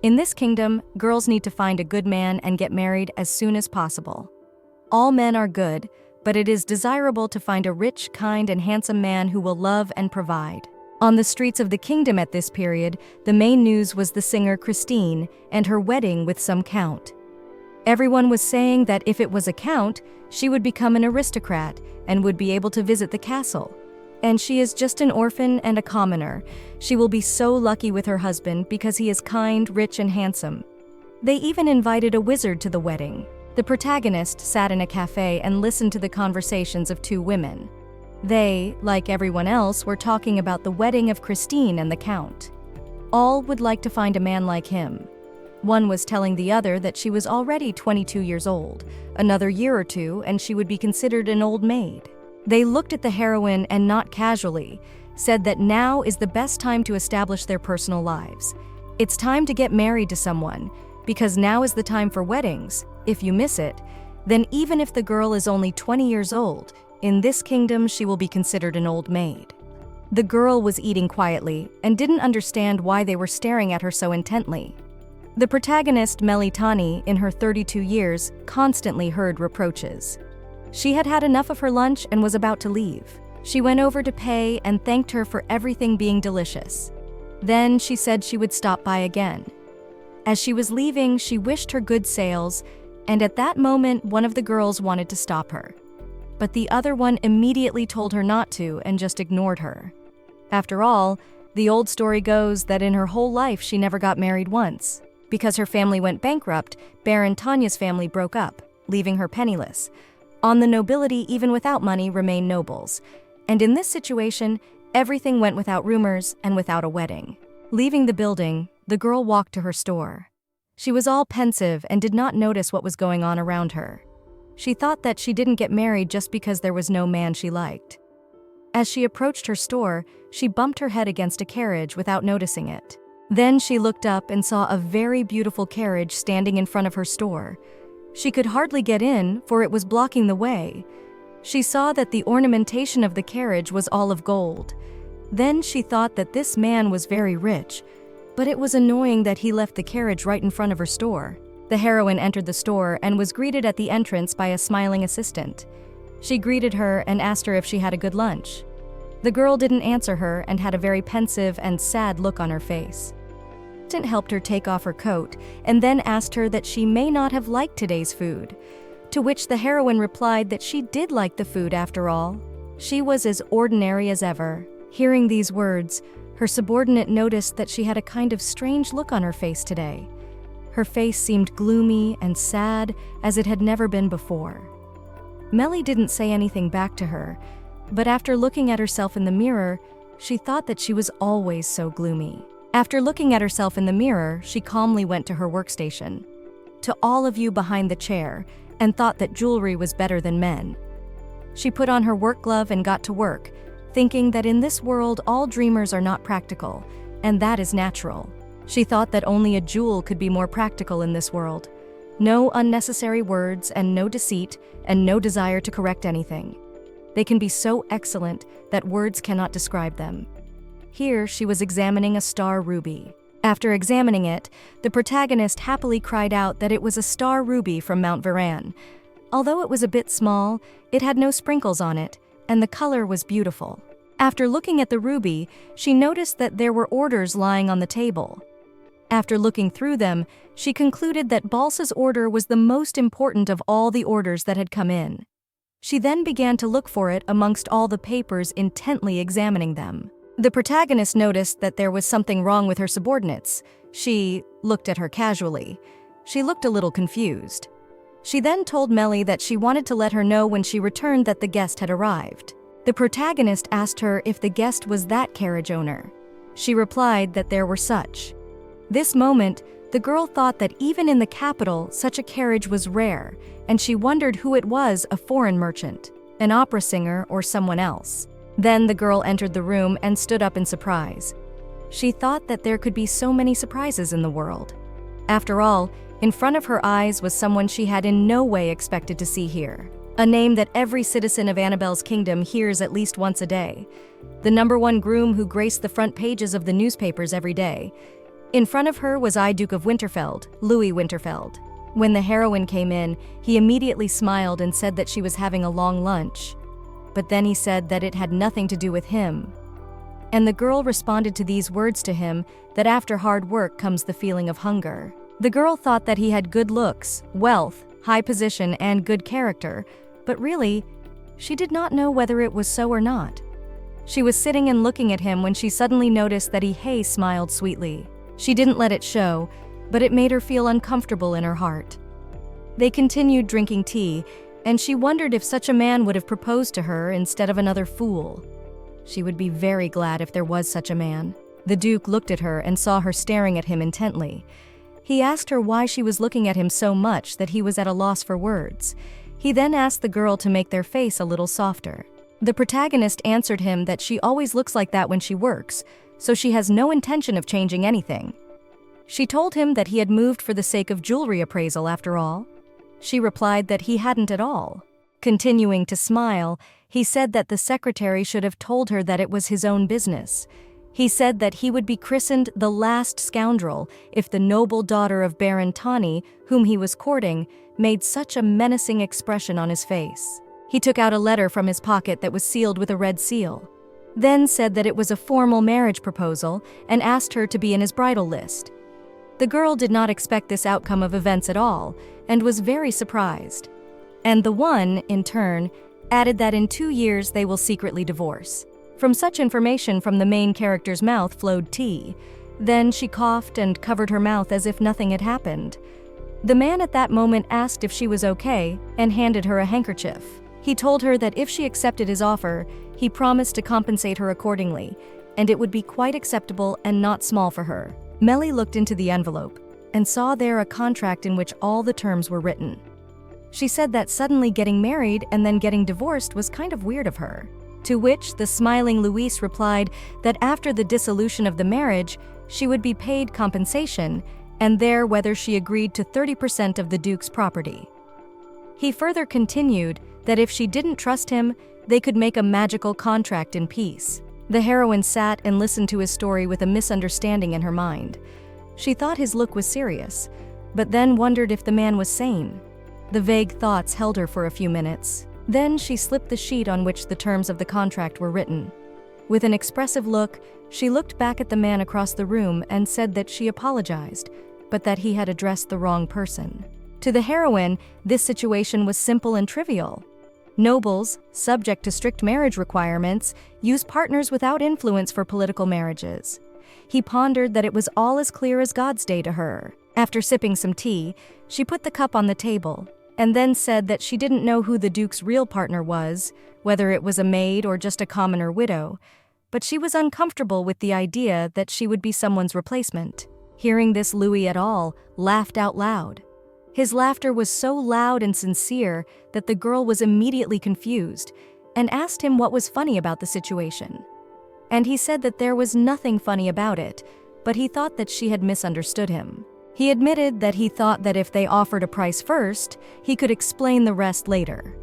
In this kingdom, girls need to find a good man and get married as soon as possible. All men are good, but it is desirable to find a rich, kind, and handsome man who will love and provide. On the streets of the kingdom at this period, the main news was the singer Christine and her wedding with some count. Everyone was saying that if it was a count, she would become an aristocrat and would be able to visit the castle. And she is just an orphan and a commoner. She will be so lucky with her husband because he is kind, rich, and handsome. They even invited a wizard to the wedding. The protagonist sat in a cafe and listened to the conversations of two women. They, like everyone else, were talking about the wedding of Christine and the count. All would like to find a man like him. One was telling the other that she was already 22 years old. Another year or two, and she would be considered an old maid. They looked at the heroine and not casually, said that now is the best time to establish their personal lives. It's time to get married to someone, because now is the time for weddings. If you miss it, then even if the girl is only 20 years old, in this kingdom she will be considered an old maid. The girl was eating quietly and didn't understand why they were staring at her so intently. The protagonist, Melly, in her 32 years, constantly heard reproaches. She had had enough of her lunch and was about to leave. She went over to pay and thanked her for everything being delicious. Then she said she would stop by again. As she was leaving, she wished her good sales, and at that moment, one of the girls wanted to stop her. But the other one immediately told her not to and just ignored her. After all, the old story goes that in her whole life she never got married once. Because her family went bankrupt, Baron Tanya's family broke up, leaving her penniless. On the nobility, even without money, remain nobles. And in this situation, everything went without rumors and without a wedding. Leaving the building, the girl walked to her store. She was all pensive and did not notice what was going on around her. She thought that she didn't get married just because there was no man she liked. As she approached her store, she bumped her head against a carriage without noticing it. Then she looked up and saw a very beautiful carriage standing in front of her store. She could hardly get in, for it was blocking the way. She saw that the ornamentation of the carriage was all of gold. Then she thought that this man was very rich, but it was annoying that he left the carriage right in front of her store. The heroine entered the store and was greeted at the entrance by a smiling assistant. She greeted her and asked her if she had a good lunch. The girl didn't answer her and had a very pensive and sad look on her face. The assistant helped her take off her coat and then asked her that she may not have liked today's food, to which the heroine replied that she did like the food after all. She was as ordinary as ever. Hearing these words, her subordinate noticed that she had a kind of strange look on her face today. Her face seemed gloomy and sad as it had never been before. Melly didn't say anything back to her, but after looking at herself in the mirror, she thought that she was always so gloomy. After looking at herself in the mirror, she calmly went to her workstation. To all of you behind the chair, and thought that jewelry was better than men. She put on her work glove and got to work, thinking that in this world all dreamers are not practical, and that is natural. She thought that only a jewel could be more practical in this world. No unnecessary words and no deceit and no desire to correct anything. They can be so excellent that words cannot describe them. Here she was examining a star ruby. After examining it, the protagonist happily cried out that it was a star ruby from Mount Varan. Although it was a bit small, it had no sprinkles on it, and the color was beautiful. After looking at the ruby, she noticed that there were orders lying on the table. After looking through them, she concluded that Balsa's order was the most important of all the orders that had come in. She then began to look for it amongst all the papers, intently examining them. The protagonist noticed that there was something wrong with her subordinates. She looked at her casually. She looked a little confused. She then told Melly that she wanted to let her know when she returned that the guest had arrived. The protagonist asked her if the guest was that carriage owner. She replied that there were such. This moment, the girl thought that even in the capital, such a carriage was rare, and she wondered who it was, a foreign merchant, an opera singer, or someone else. Then the girl entered the room and stood up in surprise. She thought that there could be so many surprises in the world. After all, in front of her eyes was someone she had in no way expected to see here. A name that every citizen of Annabelle's kingdom hears at least once a day. The #1 groom who graced the front pages of the newspapers every day. In front of her was I Duke of Winterfeld, Louis Winterfeld. When the heroine came in, he immediately smiled and said that she was having a long lunch. But then he said that it had nothing to do with him. And the girl responded to these words to him that after hard work comes the feeling of hunger. The girl thought that he had good looks, wealth, high position, and good character, but really, she did not know whether it was so or not. She was sitting and looking at him when she suddenly noticed that he smiled sweetly. She didn't let it show, but it made her feel uncomfortable in her heart. They continued drinking tea, and she wondered if such a man would have proposed to her instead of another fool. She would be very glad if there was such a man. The Duke looked at her and saw her staring at him intently. He asked her why she was looking at him so much that he was at a loss for words. He then asked the girl to make their face a little softer. The protagonist answered him that she always looks like that when she works, so she has no intention of changing anything. She told him that he had moved for the sake of jewelry appraisal after all. She replied that he hadn't at all. Continuing to smile, he said that the secretary should have told her that it was his own business. He said that he would be christened the last scoundrel if the noble daughter of Baron Tawny, whom he was courting, made such a menacing expression on his face. He took out a letter from his pocket that was sealed with a red seal, then said that it was a formal marriage proposal and asked her to be in his bridal list. The girl did not expect this outcome of events at all and was very surprised. And the one, in turn, added that in 2 years they will secretly divorce. From such information from the main character's mouth flowed tea. Then she coughed and covered her mouth as if nothing had happened. The man at that moment asked if she was okay and handed her a handkerchief. He told her that if she accepted his offer, he promised to compensate her accordingly, and it would be quite acceptable and not small for her. Melly looked into the envelope and saw there a contract in which all the terms were written. She said that suddenly getting married and then getting divorced was kind of weird of her. To which the smiling Louise replied that after the dissolution of the marriage, she would be paid compensation, and there whether she agreed to 30% of the Duke's property. He further continued that if she didn't trust him, they could make a magical contract in peace. The heroine sat and listened to his story with a misunderstanding in her mind. She thought his look was serious, but then wondered if the man was sane. The vague thoughts held her for a few minutes. Then she slipped the sheet on which the terms of the contract were written. With an expressive look, she looked back at the man across the room and said that she apologized, but that he had addressed the wrong person. To the heroine, this situation was simple and trivial. Nobles, subject to strict marriage requirements, use partners without influence for political marriages. He pondered that it was all as clear as God's day to her. After sipping some tea, she put the cup on the table, and then said that she didn't know who the Duke's real partner was, whether it was a maid or just a commoner widow, but she was uncomfortable with the idea that she would be someone's replacement. Hearing this, Louis et al. Laughed out loud. His laughter was so loud and sincere that the girl was immediately confused and asked him what was funny about the situation. And he said that there was nothing funny about it, but he thought that she had misunderstood him. He admitted that he thought that if they offered a price first, he could explain the rest later.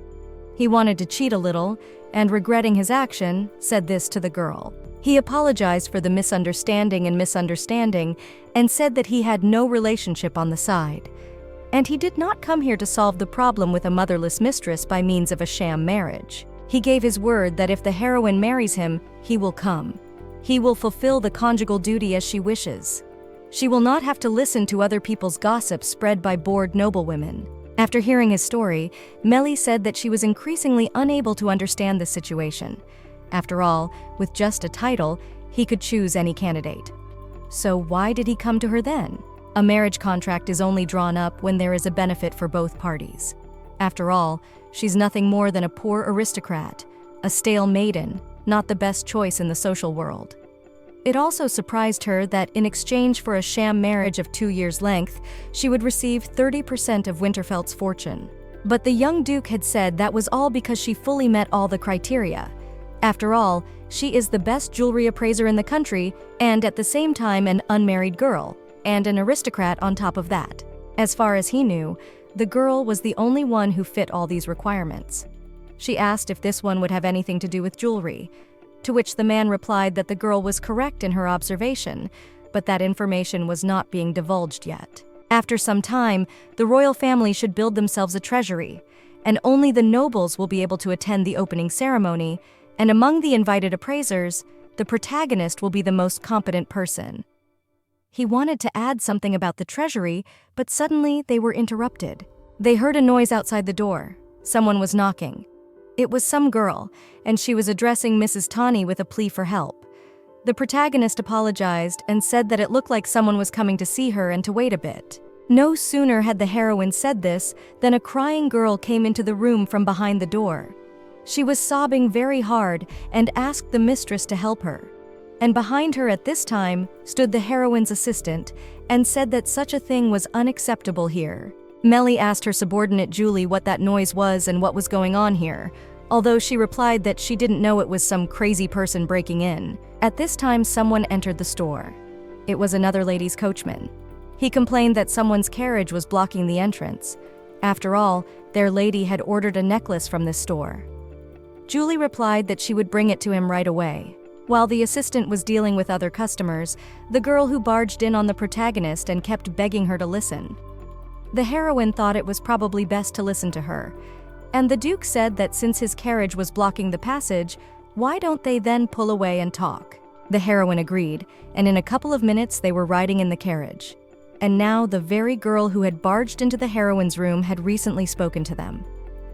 He wanted to cheat a little, and regretting his action, said this to the girl. He apologized for the misunderstanding and said that he had no relationship on the side. And he did not come here to solve the problem with a motherless mistress by means of a sham marriage. He gave his word that if the heroine marries him, he will come. He will fulfill the conjugal duty as she wishes. She will not have to listen to other people's gossip spread by bored noblewomen. After hearing his story, Melly said that she was increasingly unable to understand the situation. After all, with just a title, he could choose any candidate. So why did he come to her then? A marriage contract is only drawn up when there is a benefit for both parties. After all, she's nothing more than a poor aristocrat, a stale maiden, not the best choice in the social world. It also surprised her that in exchange for a sham marriage of 2 years' length, she would receive 30% of Winterfeld's fortune. But the young Duke had said that was all because she fully met all the criteria. After all, she is the best jewelry appraiser in the country and at the same time an unmarried girl, and an aristocrat on top of that. As far as he knew, the girl was the only one who fit all these requirements. She asked if this one would have anything to do with jewelry, to which the man replied that the girl was correct in her observation, but that information was not being divulged yet. After some time, the royal family should build themselves a treasury, and only the nobles will be able to attend the opening ceremony, and among the invited appraisers, the protagonist will be the most competent person. He wanted to add something about the treasury, but suddenly they were interrupted. They heard a noise outside the door. Someone was knocking. It was some girl, and she was addressing Mrs. Tawny with a plea for help. The protagonist apologized and said that it looked like someone was coming to see her and to wait a bit. No sooner had the heroine said this than a crying girl came into the room from behind the door. She was sobbing very hard and asked the mistress to help her. And behind her at this time stood the heroine's assistant and said that such a thing was unacceptable here. Melly asked her subordinate Julie what that noise was and what was going on here, although she replied that she didn't know it was some crazy person breaking in. At this time, someone entered the store. It was another lady's coachman. He complained that someone's carriage was blocking the entrance. After all, their lady had ordered a necklace from this store. Julie replied that she would bring it to him right away. While the assistant was dealing with other customers, the girl who barged in on the protagonist and kept begging her to listen. The heroine thought it was probably best to listen to her, and the Duke said that since his carriage was blocking the passage, why don't they then pull away and talk? The heroine agreed, and in a couple of minutes they were riding in the carriage. And now the very girl who had barged into the heroine's room had recently spoken to them.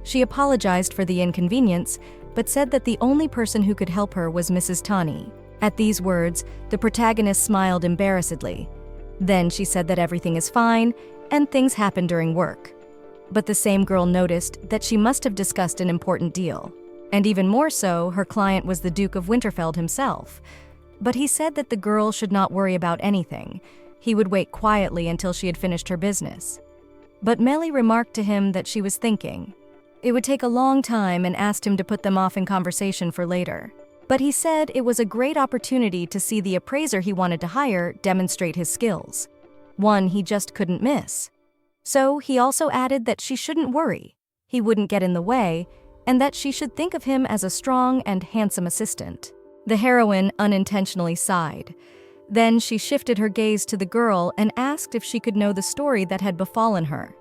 She apologized for the inconvenience, but said that the only person who could help her was Mrs. Tawny. At these words, the protagonist smiled embarrassedly. Then she said that everything is fine, and things happen during work. But the same girl noticed that she must have discussed an important deal. And even more so, her client was the Duke of Winterfeld himself. But he said that the girl should not worry about anything. He would wait quietly until she had finished her business. But Melly remarked to him that she was thinking. It would take a long time and asked him to put them off in conversation for later. But he said it was a great opportunity to see the appraiser he wanted to hire demonstrate his skills. One he just couldn't miss. So he also added that she shouldn't worry, he wouldn't get in the way, and that she should think of him as a strong and handsome assistant. The heroine unintentionally sighed. Then she shifted her gaze to the girl and asked if she could know the story that had befallen her.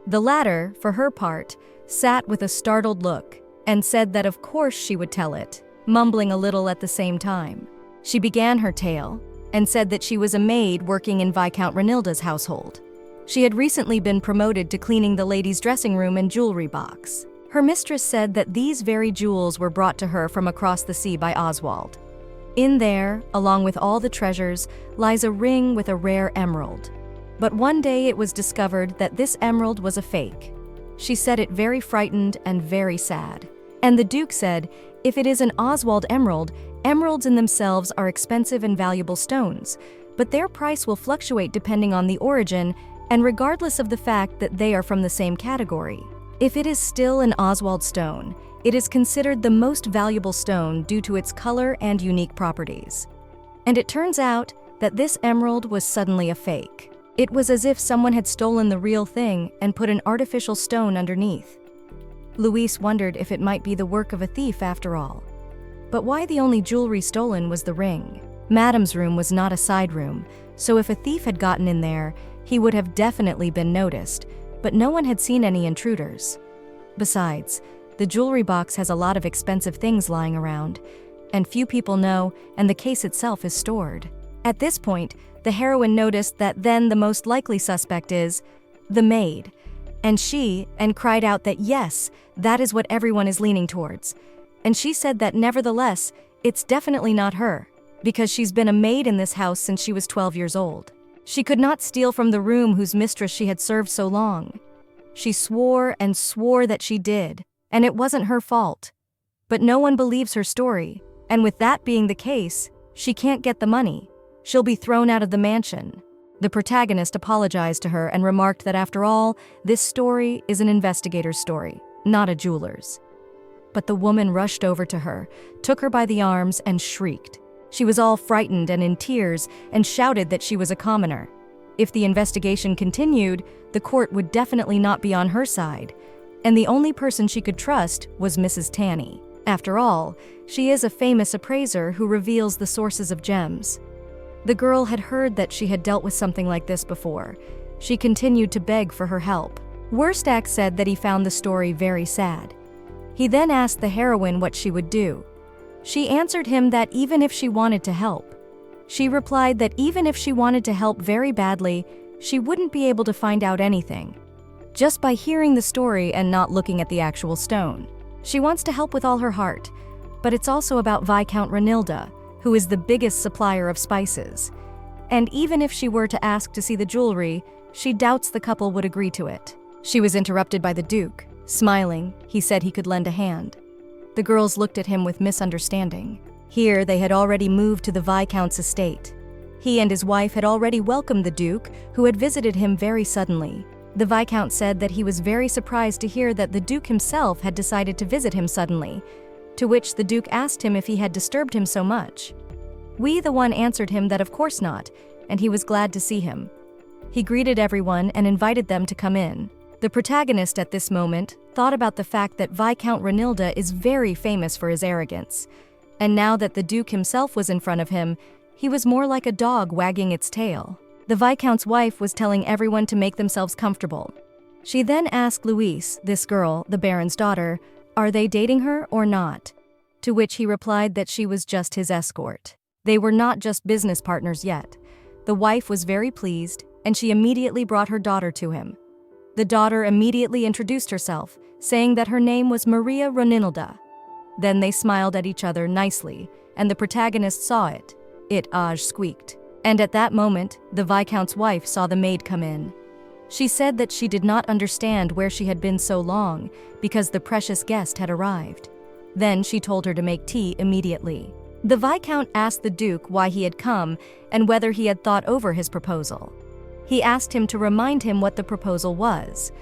The latter, for her part, sat with a startled look and said that of course she would tell it, mumbling a little at the same time. She began her tale and said that she was a maid working in Viscount Renilda's household. She had recently been promoted to cleaning the ladies' dressing room and jewelry box. Her mistress said that these very jewels were brought to her from across the sea by Oswald. In there, along with all the treasures, lies a ring with a rare emerald. But one day it was discovered that this emerald was a fake. She said it very frightened and very sad. And the Duke said, if it is an Oswald emerald, emeralds in themselves are expensive and valuable stones, but their price will fluctuate depending on the origin and regardless of the fact that they are from the same category. If it is still an Oswald stone, it is considered the most valuable stone due to its color and unique properties. And it turns out that this emerald was suddenly a fake. It was as if someone had stolen the real thing and put an artificial stone underneath. Louise wondered if it might be the work of a thief after all. But why the only jewelry stolen was the ring? Madame's room was not a side room, so if a thief had gotten in there, he would have definitely been noticed, but no one had seen any intruders. Besides, the jewelry box has a lot of expensive things lying around, and few people know, and the case itself is stored. At this point, the heroine noticed that then the most likely suspect is the maid, and cried out that yes, that is what everyone is leaning towards. And she said that nevertheless, it's definitely not her, because she's been a maid in this house since she was 12 years old. She could not steal from the room whose mistress she had served so long. She swore and swore that she did, and it wasn't her fault. But no one believes her story, and with that being the case, she can't get the money. She'll be thrown out of the mansion. The protagonist apologized to her and remarked that after all, this story is an investigator's story, not a jeweler's. But the woman rushed over to her, took her by the arms, and shrieked. She was all frightened and in tears and shouted that she was a commoner. If the investigation continued, the court would definitely not be on her side, and the only person she could trust was Mrs. Tawny. After all, she is a famous appraiser who reveals the sources of gems. The girl had heard that she had dealt with something like this before. She continued to beg for her help. Worstak said that he found the story very sad. He then asked the heroine what she would do. She answered him that even if she wanted to help. She replied that even if she wanted to help very badly, she wouldn't be able to find out anything, just by hearing the story and not looking at the actual stone. She wants to help with all her heart, but it's also about Viscount Ranilda, who is the biggest supplier of spices. And even if she were to ask to see the jewelry, she doubts the couple would agree to it. She was interrupted by the Duke. Smiling, he said he could lend a hand. The girls looked at him with misunderstanding. Here, they had already moved to the Viscount's estate. He and his wife had already welcomed the Duke, who had visited him very suddenly. The Viscount said that he was very surprised to hear that the Duke himself had decided to visit him suddenly, to which the Duke asked him if he had disturbed him so much. The one answered him that of course not, and he was glad to see him. He greeted everyone and invited them to come in. The protagonist at this moment thought about the fact that Viscount Ranilda is very famous for his arrogance, and now that the Duke himself was in front of him, he was more like a dog wagging its tail. The Viscount's wife was telling everyone to make themselves comfortable. She then asked Louise, this girl, the Baron's daughter, are they dating her or not? To which he replied that she was just his escort. They were not just business partners yet. The wife was very pleased, and she immediately brought her daughter to him. The daughter immediately introduced herself, saying that her name was Maria Ranilda. Then they smiled at each other nicely, and the protagonist saw it. It squeaked. And at that moment, the Viscount's wife saw the maid come in. She said that she did not understand where she had been so long, because the precious guest had arrived. Then she told her to make tea immediately. The Viscount asked the Duke why he had come and whether he had thought over his proposal. He asked him to remind him what the proposal was.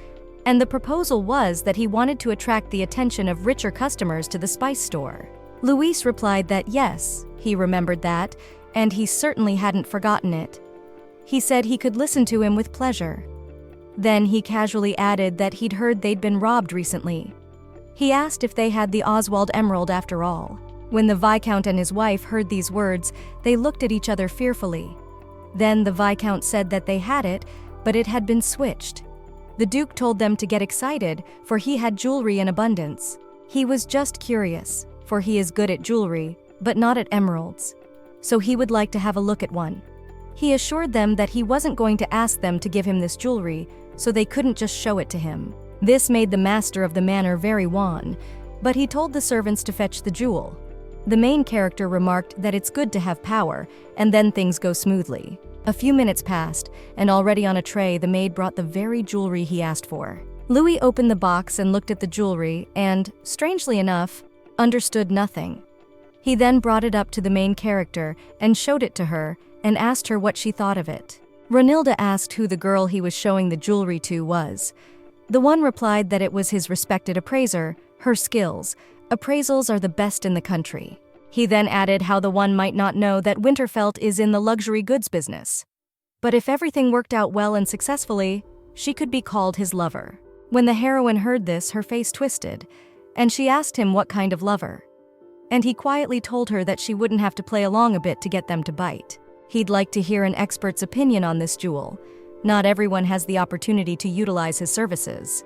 And the proposal was that he wanted to attract the attention of richer customers to the spice store. Louise replied that yes, he remembered that, and he certainly hadn't forgotten it. He said he could listen to him with pleasure. Then he casually added that he'd heard they'd been robbed recently. He asked if they had the Oswald emerald after all. When the Viscount and his wife heard these words, they looked at each other fearfully. Then the Viscount said that they had it, but it had been switched. The Duke told them to get excited, for he had jewelry in abundance. He was just curious, for he is good at jewelry, but not at emeralds. So he would like to have a look at one. He assured them that he wasn't going to ask them to give him this jewelry, so they couldn't just show it to him. This made the master of the manor very wan, but he told the servants to fetch the jewel. The main character remarked that it's good to have power, and then things go smoothly. A few minutes passed, and already on a tray the maid brought the very jewelry he asked for. Louis opened the box and looked at the jewelry and, strangely enough, understood nothing. He then brought it up to the main character and showed it to her and asked her what she thought of it. Ranilda asked who the girl he was showing the jewelry to was. The one replied that it was his respected appraiser, her skills. Appraisals are the best in the country. He then added how the one might not know that Winterfelt is in the luxury goods business. But if everything worked out well and successfully, she could be called his lover. When the heroine heard this, her face twisted, and she asked him what kind of lover. And he quietly told her that she wouldn't have to play along a bit to get them to bite. He'd like to hear an expert's opinion on this jewel. Not everyone has the opportunity to utilize his services.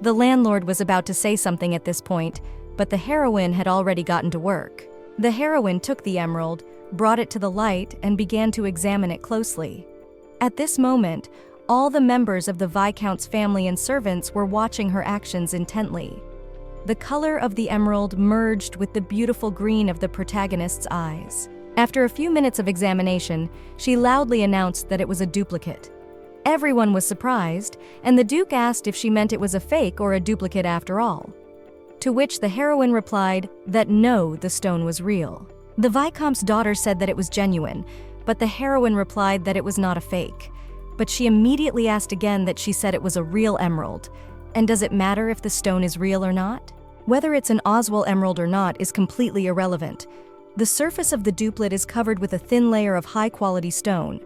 The landlord was about to say something at this point, but the heroine had already gotten to work. The heroine took the emerald, brought it to the light, and began to examine it closely. At this moment, all the members of the Viscount's family and servants were watching her actions intently. The color of the emerald merged with the beautiful green of the protagonist's eyes. After a few minutes of examination, she loudly announced that it was a duplicate. Everyone was surprised, and the Duke asked if she meant it was a fake or a duplicate after all. To which the heroine replied that no, the stone was real. The Viscount's daughter said that it was genuine, but the heroine replied that it was not a fake. But she immediately asked again that she said it was a real emerald. And does it matter if the stone is real or not? Whether it's an Oswald emerald or not is completely irrelevant. The surface of the duplicate is covered with a thin layer of high-quality stone.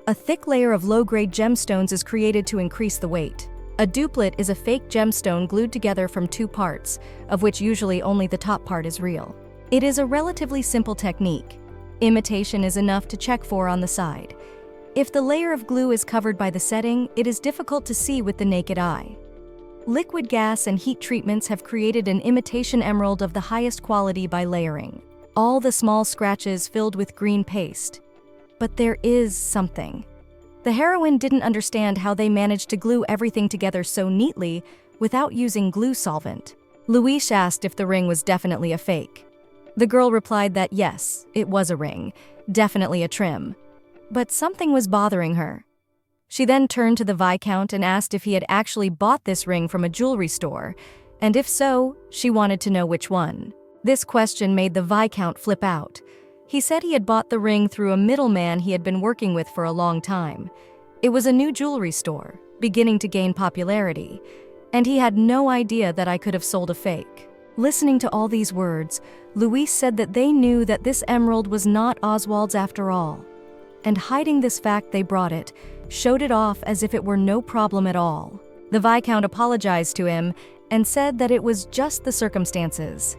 A thick layer of low-grade gemstones is created to increase the weight. A duplicate is a fake gemstone glued together from two parts, of which usually only the top part is real. It is a relatively simple technique. Imitation is enough to check for on the side. If the layer of glue is covered by the setting, it is difficult to see with the naked eye. Liquid gas and heat treatments have created an imitation emerald of the highest quality by layering all the small scratches filled with green paste. But there is something. The heroine didn't understand how they managed to glue everything together so neatly without using glue solvent. Louise asked if the ring was definitely a fake. The girl replied that yes, it was a ring, definitely a trim. But something was bothering her. She then turned to the viscount and asked if he had actually bought this ring from a jewelry store, and if so, she wanted to know which one. This question made the viscount flip out. He said he had bought the ring through a middleman he had been working with for a long time. It was a new jewelry store, beginning to gain popularity, and he had no idea that I could have sold a fake. Listening to all these words, Louise said that they knew that this emerald was not Oswald's after all. And hiding this fact, they brought it, showed it off as if it were no problem at all. The viscount apologized to him and said that it was just the circumstances.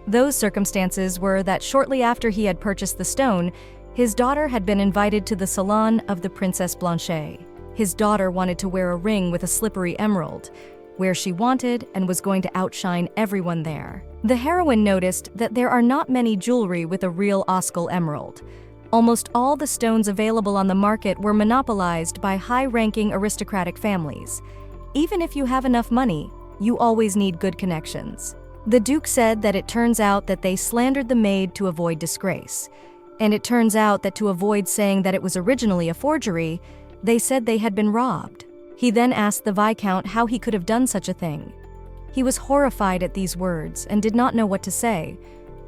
Those circumstances were that shortly after he had purchased the stone, his daughter had been invited to the salon of the Princess Blanchet. His daughter wanted to wear a ring with a slippery emerald, where she wanted and was going to outshine everyone there. The heroine noticed that there are not many jewelry with a real Oscal emerald. Almost all the stones available on the market were monopolized by high-ranking aristocratic families. Even if you have enough money, you always need good connections. The Duke said that it turns out that they slandered the maid to avoid disgrace. And it turns out that to avoid saying that it was originally a forgery, they said they had been robbed. He then asked the viscount how he could have done such a thing. He was horrified at these words and did not know what to say,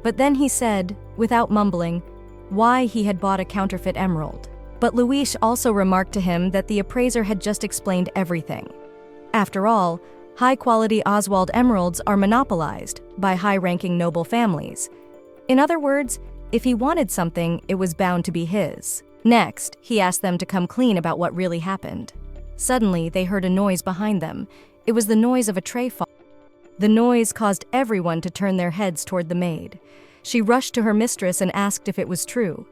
but then he said, without mumbling, why he had bought a counterfeit emerald. But Louise also remarked to him that the appraiser had just explained everything. After all, high-quality Oswald emeralds are monopolized by high-ranking noble families. In other words, if he wanted something, it was bound to be his. Next, he asked them to come clean about what really happened. Suddenly, they heard a noise behind them. It was the noise of a tray fall. The noise caused everyone to turn their heads toward the maid. She rushed to her mistress and asked if it was true.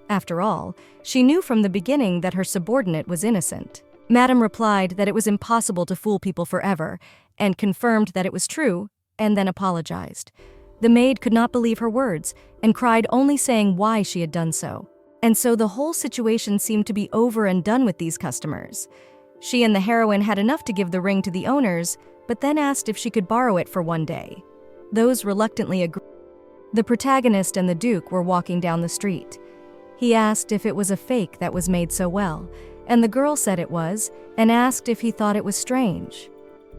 After all, she knew from the beginning that her subordinate was innocent. Madame replied that it was impossible to fool people forever, and confirmed that it was true, and then apologized. The maid could not believe her words, and cried, only saying why she had done so. And so the whole situation seemed to be over and done with these customers. She and the heroine had enough to give the ring to the owners, but then asked if she could borrow it for one day. Those reluctantly agreed. The protagonist and the Duke were walking down the street. He asked if it was a fake that was made so well, and the girl said it was, and asked if he thought it was strange.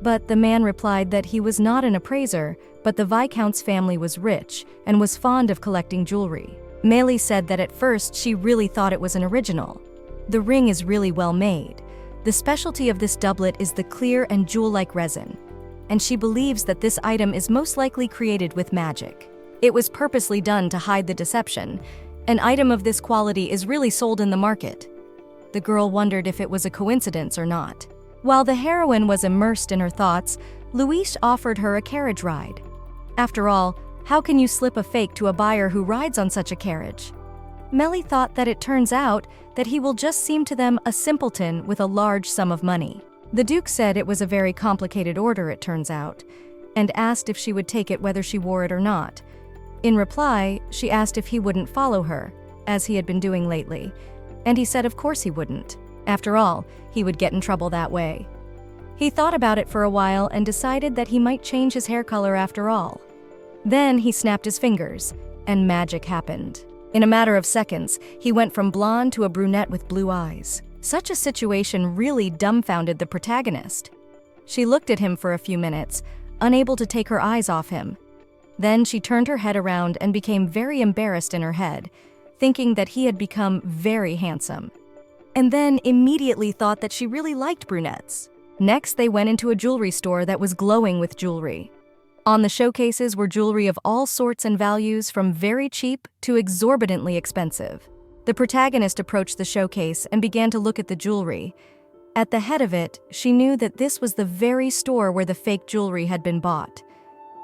But the man replied that he was not an appraiser, but the viscount's family was rich and was fond of collecting jewelry. Melly said that at first she really thought it was an original. The ring is really well made. The specialty of this doublet is the clear and jewel-like resin, and she believes that this item is most likely created with magic. It was purposely done to hide the deception. An item of this quality is really sold in the market. The girl wondered if it was a coincidence or not. While the heroine was immersed in her thoughts, Louise offered her a carriage ride. After all, how can you slip a fake to a buyer who rides on such a carriage? Melly thought that it turns out that he will just seem to them a simpleton with a large sum of money. The Duke said it was a very complicated order, it turns out, and asked if she would take it whether she wore it or not. In reply, she asked if he wouldn't follow her, as he had been doing lately, and he said of course he wouldn't. After all, he would get in trouble that way. He thought about it for a while and decided that he might change his hair color after all. Then he snapped his fingers, and magic happened. In a matter of seconds, he went from blonde to a brunette with blue eyes. Such a situation really dumbfounded the protagonist. She looked at him for a few minutes, unable to take her eyes off him. Then she turned her head around and became very embarrassed in her head, thinking that he had become very handsome. And then immediately thought that she really liked brunettes. Next, they went into a jewelry store that was glowing with jewelry. On the showcases were jewelry of all sorts and values, from very cheap to exorbitantly expensive. The protagonist approached the showcase and began to look at the jewelry. At the head of it, she knew that this was the very store where the fake jewelry had been bought.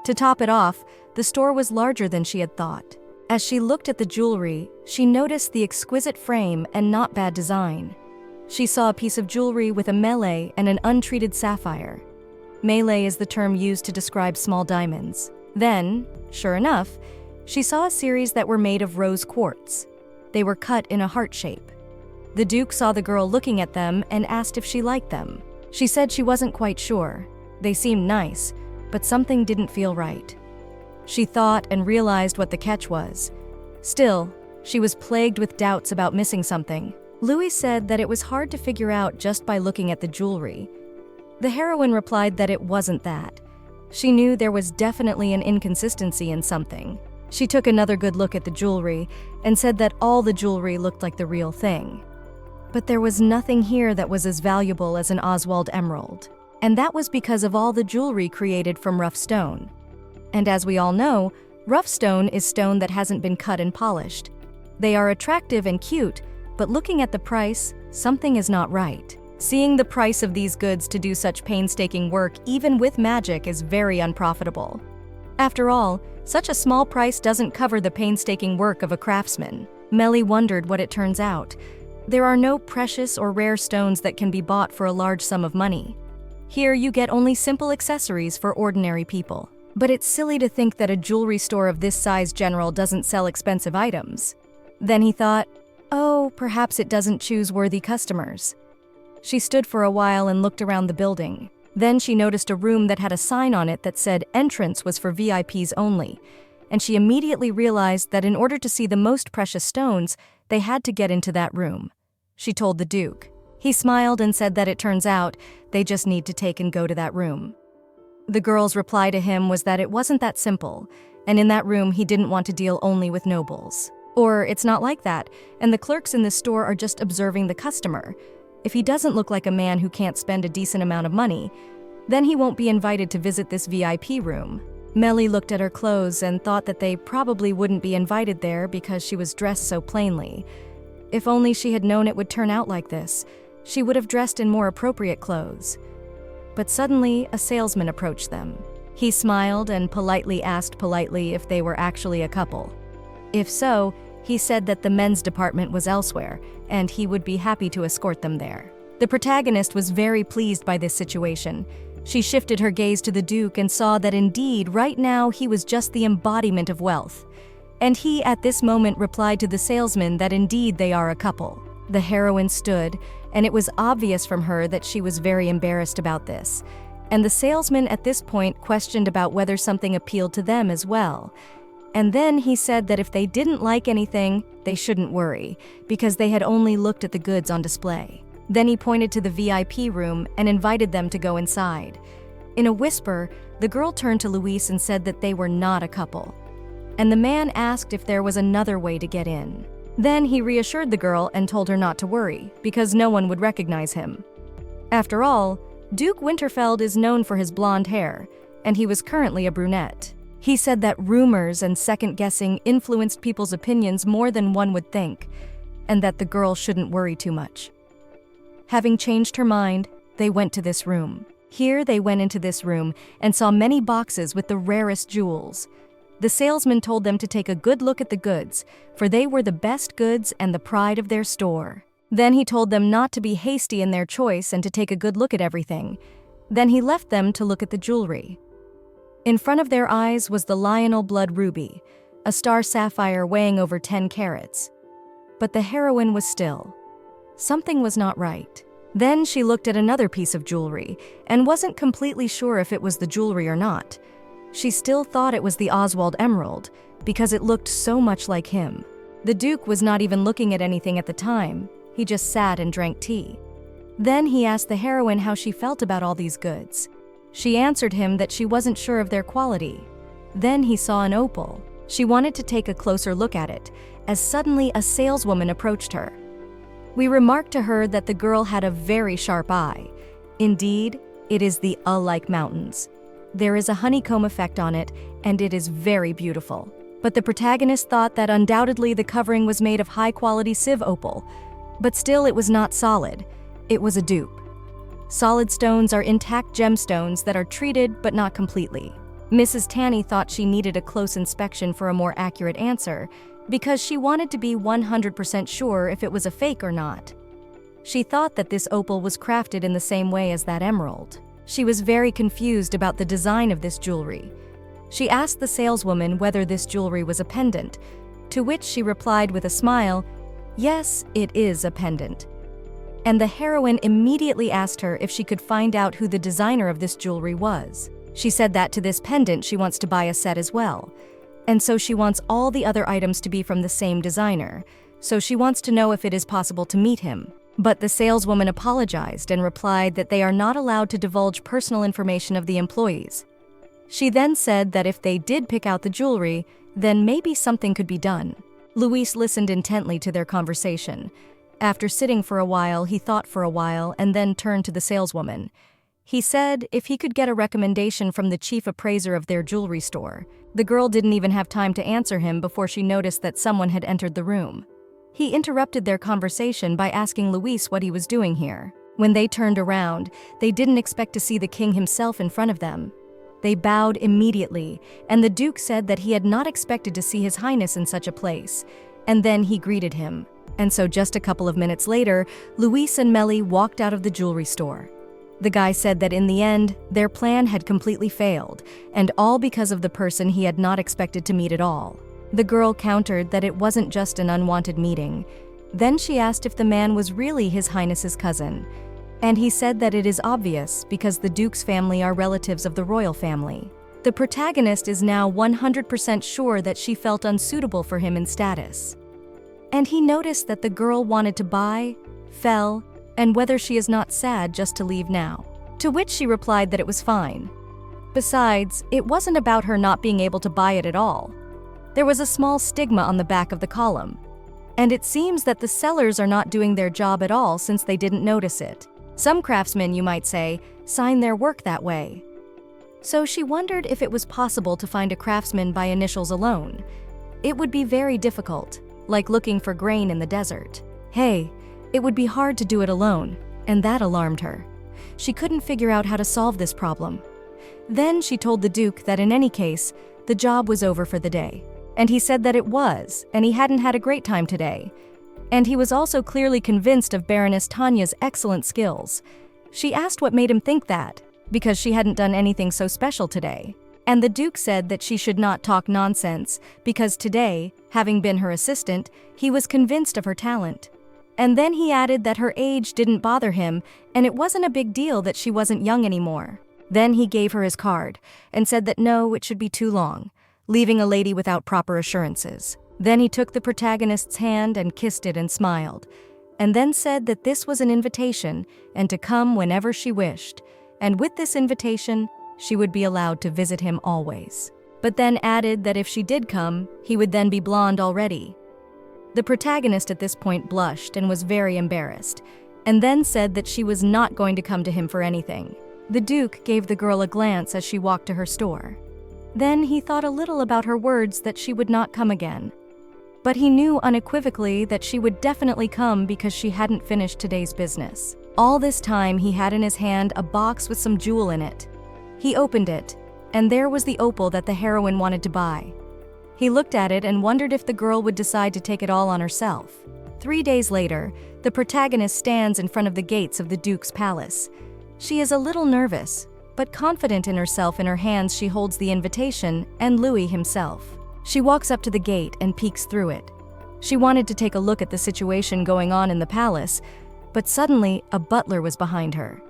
To top it off, the store was larger than she had thought. As she looked at the jewelry, she noticed the exquisite frame and not bad design. She saw a piece of jewelry with a melee and an untreated sapphire. Melee is the term used to describe small diamonds. Then, sure enough, she saw a series that were made of rose quartz. They were cut in a heart shape. The Duke saw the girl looking at them and asked if she liked them. She said she wasn't quite sure. They seemed nice, but something didn't feel right. She thought and realized what the catch was. Still, she was plagued with doubts about missing something. Louis said that it was hard to figure out just by looking at the jewelry. The heroine replied that it wasn't that. She knew there was definitely an inconsistency in something. She took another good look at the jewelry and said that all the jewelry looked like the real thing. But there was nothing here that was as valuable as an Oswald emerald. And that was because of all the jewelry created from rough stone. And as we all know, rough stone is stone that hasn't been cut and polished. They are attractive and cute, but looking at the price, something is not right. Seeing the price of these goods to do such painstaking work, even with magic, is very unprofitable. After all, such a small price doesn't cover the painstaking work of a craftsman. Melly wondered what it turns out. There are no precious or rare stones that can be bought for a large sum of money. Here you get only simple accessories for ordinary people. But it's silly to think that a jewelry store of this size general doesn't sell expensive items. Then he thought, oh, perhaps it doesn't choose worthy customers. She stood for a while and looked around the building. Then she noticed a room that had a sign on it that said entrance was for VIPs only, and she immediately realized that in order to see the most precious stones, they had to get into that room. She told the Duke. He smiled and said that it turns out they just need to take and go to that room. The girl's reply to him was that it wasn't that simple, and in that room he didn't want to deal only with nobles. Or it's not like that, and the clerks in the store are just observing the customer. If he doesn't look like a man who can't spend a decent amount of money, then he won't be invited to visit this VIP room. Melly looked at her clothes and thought that they probably wouldn't be invited there because she was dressed so plainly. If only she had known it would turn out like this, she would have dressed in more appropriate clothes. But suddenly, a salesman approached them. He smiled and politely asked if they were actually a couple. If so, he said that the men's department was elsewhere, and he would be happy to escort them there. The protagonist was very pleased by this situation. She shifted her gaze to the Duke and saw that indeed, right now, he was just the embodiment of wealth. And he, at this moment, replied to the salesman that indeed they are a couple. The heroine stood, and it was obvious from her that she was very embarrassed about this. And the salesman at this point questioned about whether something appealed to them as well. And then he said that if they didn't like anything, they shouldn't worry, because they had only looked at the goods on display. Then he pointed to the VIP room and invited them to go inside. In a whisper, the girl turned to Luis and said that they were not a couple. And the man asked if there was another way to get in. Then he reassured the girl and told her not to worry, because no one would recognize him. After all, Duke Winterfeld is known for his blonde hair, and he was currently a brunette. He said that rumors and second-guessing influenced people's opinions more than one would think, and that the girl shouldn't worry too much. Having changed her mind, they went to this room. Here they went into this room and saw many boxes with the rarest jewels. The salesman told them to take a good look at the goods, for they were the best goods and the pride of their store. Then he told them not to be hasty in their choice and to take a good look at everything. Then he left them to look at the jewelry. In front of their eyes was the Lionel Blood ruby, a star sapphire weighing over 10 carats. But the heroine was still. Something was not right. Then she looked at another piece of jewelry and wasn't completely sure if it was the jewelry or not. She still thought it was the Oswald emerald because it looked so much like him. The Duke was not even looking at anything at the time. He just sat and drank tea. Then he asked the heroine how she felt about all these goods. She answered him that she wasn't sure of their quality. Then he saw an opal. She wanted to take a closer look at it, as suddenly a saleswoman approached her. We remarked to her that the girl had a very sharp eye. Indeed, it is the like mountains. There is a honeycomb effect on it, and it is very beautiful. But the protagonist thought that undoubtedly the covering was made of high-quality sieve opal. But still, it was not solid. It was a dupe. Solid stones are intact gemstones that are treated but not completely. Mrs. Tanny thought she needed a close inspection for a more accurate answer because she wanted to be 100% sure if it was a fake or not. She thought that this opal was crafted in the same way as that emerald. She was very confused about the design of this jewelry. She asked the saleswoman whether this jewelry was a pendant, to which she replied with a smile, "Yes, it is a pendant." And the heroine immediately asked her if she could find out who the designer of this jewelry was. She said that to this pendant she wants to buy a set as well, and so she wants all the other items to be from the same designer, so she wants to know if it is possible to meet him. But the saleswoman apologized and replied that they are not allowed to divulge personal information of the employees. She then said that if they did pick out the jewelry, then maybe something could be done. Luis listened intently to their conversation. After sitting for a while, he thought for a while and then turned to the saleswoman. He said if he could get a recommendation from the chief appraiser of their jewelry store. The girl didn't even have time to answer him before she noticed that someone had entered the room. He interrupted their conversation by asking Luis what he was doing here. When they turned around, they didn't expect to see the king himself in front of them. They bowed immediately, and the Duke said that he had not expected to see His Highness in such a place, and then he greeted him. And so just a couple of minutes later, Luis and Melly walked out of the jewelry store. The guy said that in the end, their plan had completely failed, and all because of the person he had not expected to meet at all. The girl countered that it wasn't just an unwanted meeting. Then she asked if the man was really His Highness's cousin, and he said that it is obvious because the Duke's family are relatives of the royal family. The protagonist is now 100% sure that she felt unsuitable for him in status. And he noticed that the girl wanted to buy, fell, and whether she is not sad just to leave now. To which she replied that it was fine. Besides, it wasn't about her not being able to buy it at all. There was a small stigma on the back of the column. And it seems that the sellers are not doing their job at all since they didn't notice it. Some craftsmen, you might say, sign their work that way. So she wondered if it was possible to find a craftsman by initials alone. It would be very difficult, like looking for grain in the desert. Hey, it would be hard to do it alone, and that alarmed her. She couldn't figure out how to solve this problem. Then she told the Duke that in any case, the job was over for the day. And he said that it was, and he hadn't had a great time today. And he was also clearly convinced of Baroness Tanya's excellent skills. She asked what made him think that, because she hadn't done anything so special today. And the Duke said that she should not talk nonsense, because today, having been her assistant, he was convinced of her talent. And then he added that her age didn't bother him, and it wasn't a big deal that she wasn't young anymore. Then he gave her his card, and said that no, it should be too long, leaving a lady without proper assurances. Then he took the protagonist's hand and kissed it and smiled, and then said that this was an invitation and to come whenever she wished, and with this invitation, she would be allowed to visit him always. But then added that if she did come, he would then be blonde already. The protagonist at this point blushed and was very embarrassed, and then said that she was not going to come to him for anything. The Duke gave the girl a glance as she walked to her store. Then he thought a little about her words that she would not come again. But he knew unequivocally that she would definitely come because she hadn't finished today's business. All this time he had in his hand a box with some jewel in it. He opened it, and there was the opal that the heroine wanted to buy. He looked at it and wondered if the girl would decide to take it all on herself. 3 days later, the protagonist stands in front of the gates of the Duke's palace. She is a little nervous, but confident in herself. In her hands she holds the invitation and Louis himself. She walks up to the gate and peeks through it. She wanted to take a look at the situation going on in the palace, but suddenly a butler was behind her.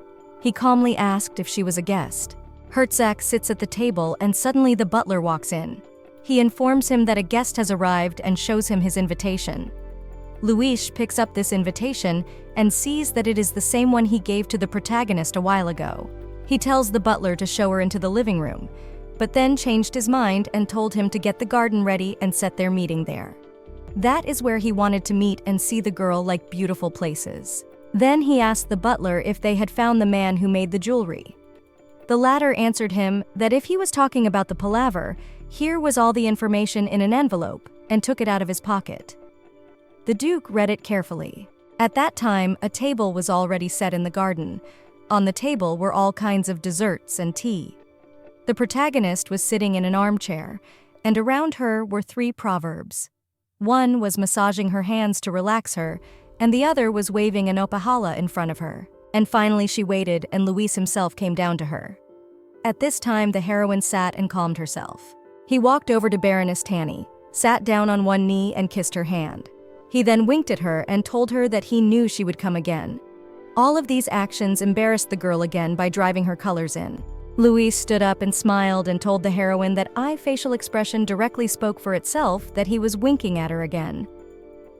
He calmly asked if she was a guest. Herzog sits at the table and suddenly the butler walks in. He informs him that a guest has arrived and shows him his invitation. Luis picks up this invitation and sees that it is the same one he gave to the protagonist a while ago. He tells the butler to show her into the living room, but then changed his mind and told him to get the garden ready and set their meeting there. That is where he wanted to meet and see the girl like beautiful places. Then he asked the butler if they had found the man who made the jewelry. The latter answered him that if he was talking about the palaver, here was all the information in an envelope, and took it out of his pocket. The Duke read it carefully. At that time, a table was already set in the garden. On the table were all kinds of desserts and tea. The protagonist was sitting in an armchair, and around her were 3 proverbs. One was massaging her hands to relax her, and the other was waving an opahala in front of her. And finally she waited, and Luis himself came down to her. At this time, the heroine sat and calmed herself. He walked over to Baroness Tanny, sat down on one knee and kissed her hand. He then winked at her and told her that he knew she would come again. All of these actions embarrassed the girl again by driving her colors in. Luis stood up and smiled and told the heroine that eye facial expression directly spoke for itself that he was winking at her again.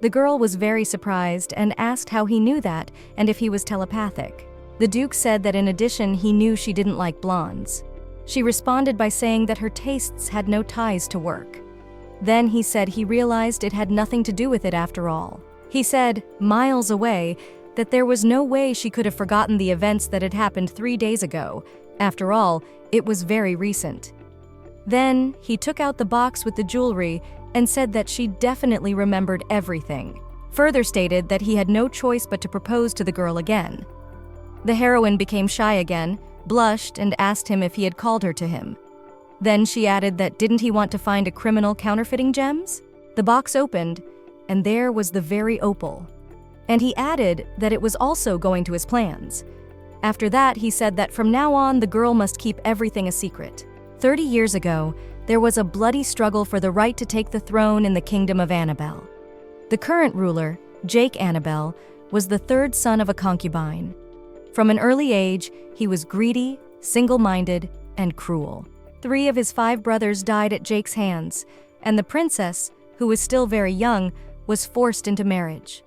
The girl was very surprised and asked how he knew that and if he was telepathic. The Duke said that in addition he knew she didn't like blondes. She responded by saying that her tastes had no ties to work. Then he said he realized it had nothing to do with it after all. He said, miles away, that there was no way she could have forgotten the events that had happened 3 days ago. After all, it was very recent. Then he took out the box with the jewelry and said that she definitely remembered everything. Further stated that he had no choice but to propose to the girl again. The heroine became shy again, blushed, and asked him if he had called her to him. Then she added that didn't he want to find a criminal counterfeiting gems? The box opened, and there was the very opal. And he added that it was also going to his plans. After that, he said that from now on the girl must keep everything a secret. 30 years ago, there was a bloody struggle for the right to take the throne in the kingdom of Annabelle. The current ruler, Jake Annabelle, was the 3rd son of a concubine. From an early age, he was greedy, single-minded, and cruel. 3 of his 5 brothers died at Jake's hands, and the princess, who was still very young, was forced into marriage.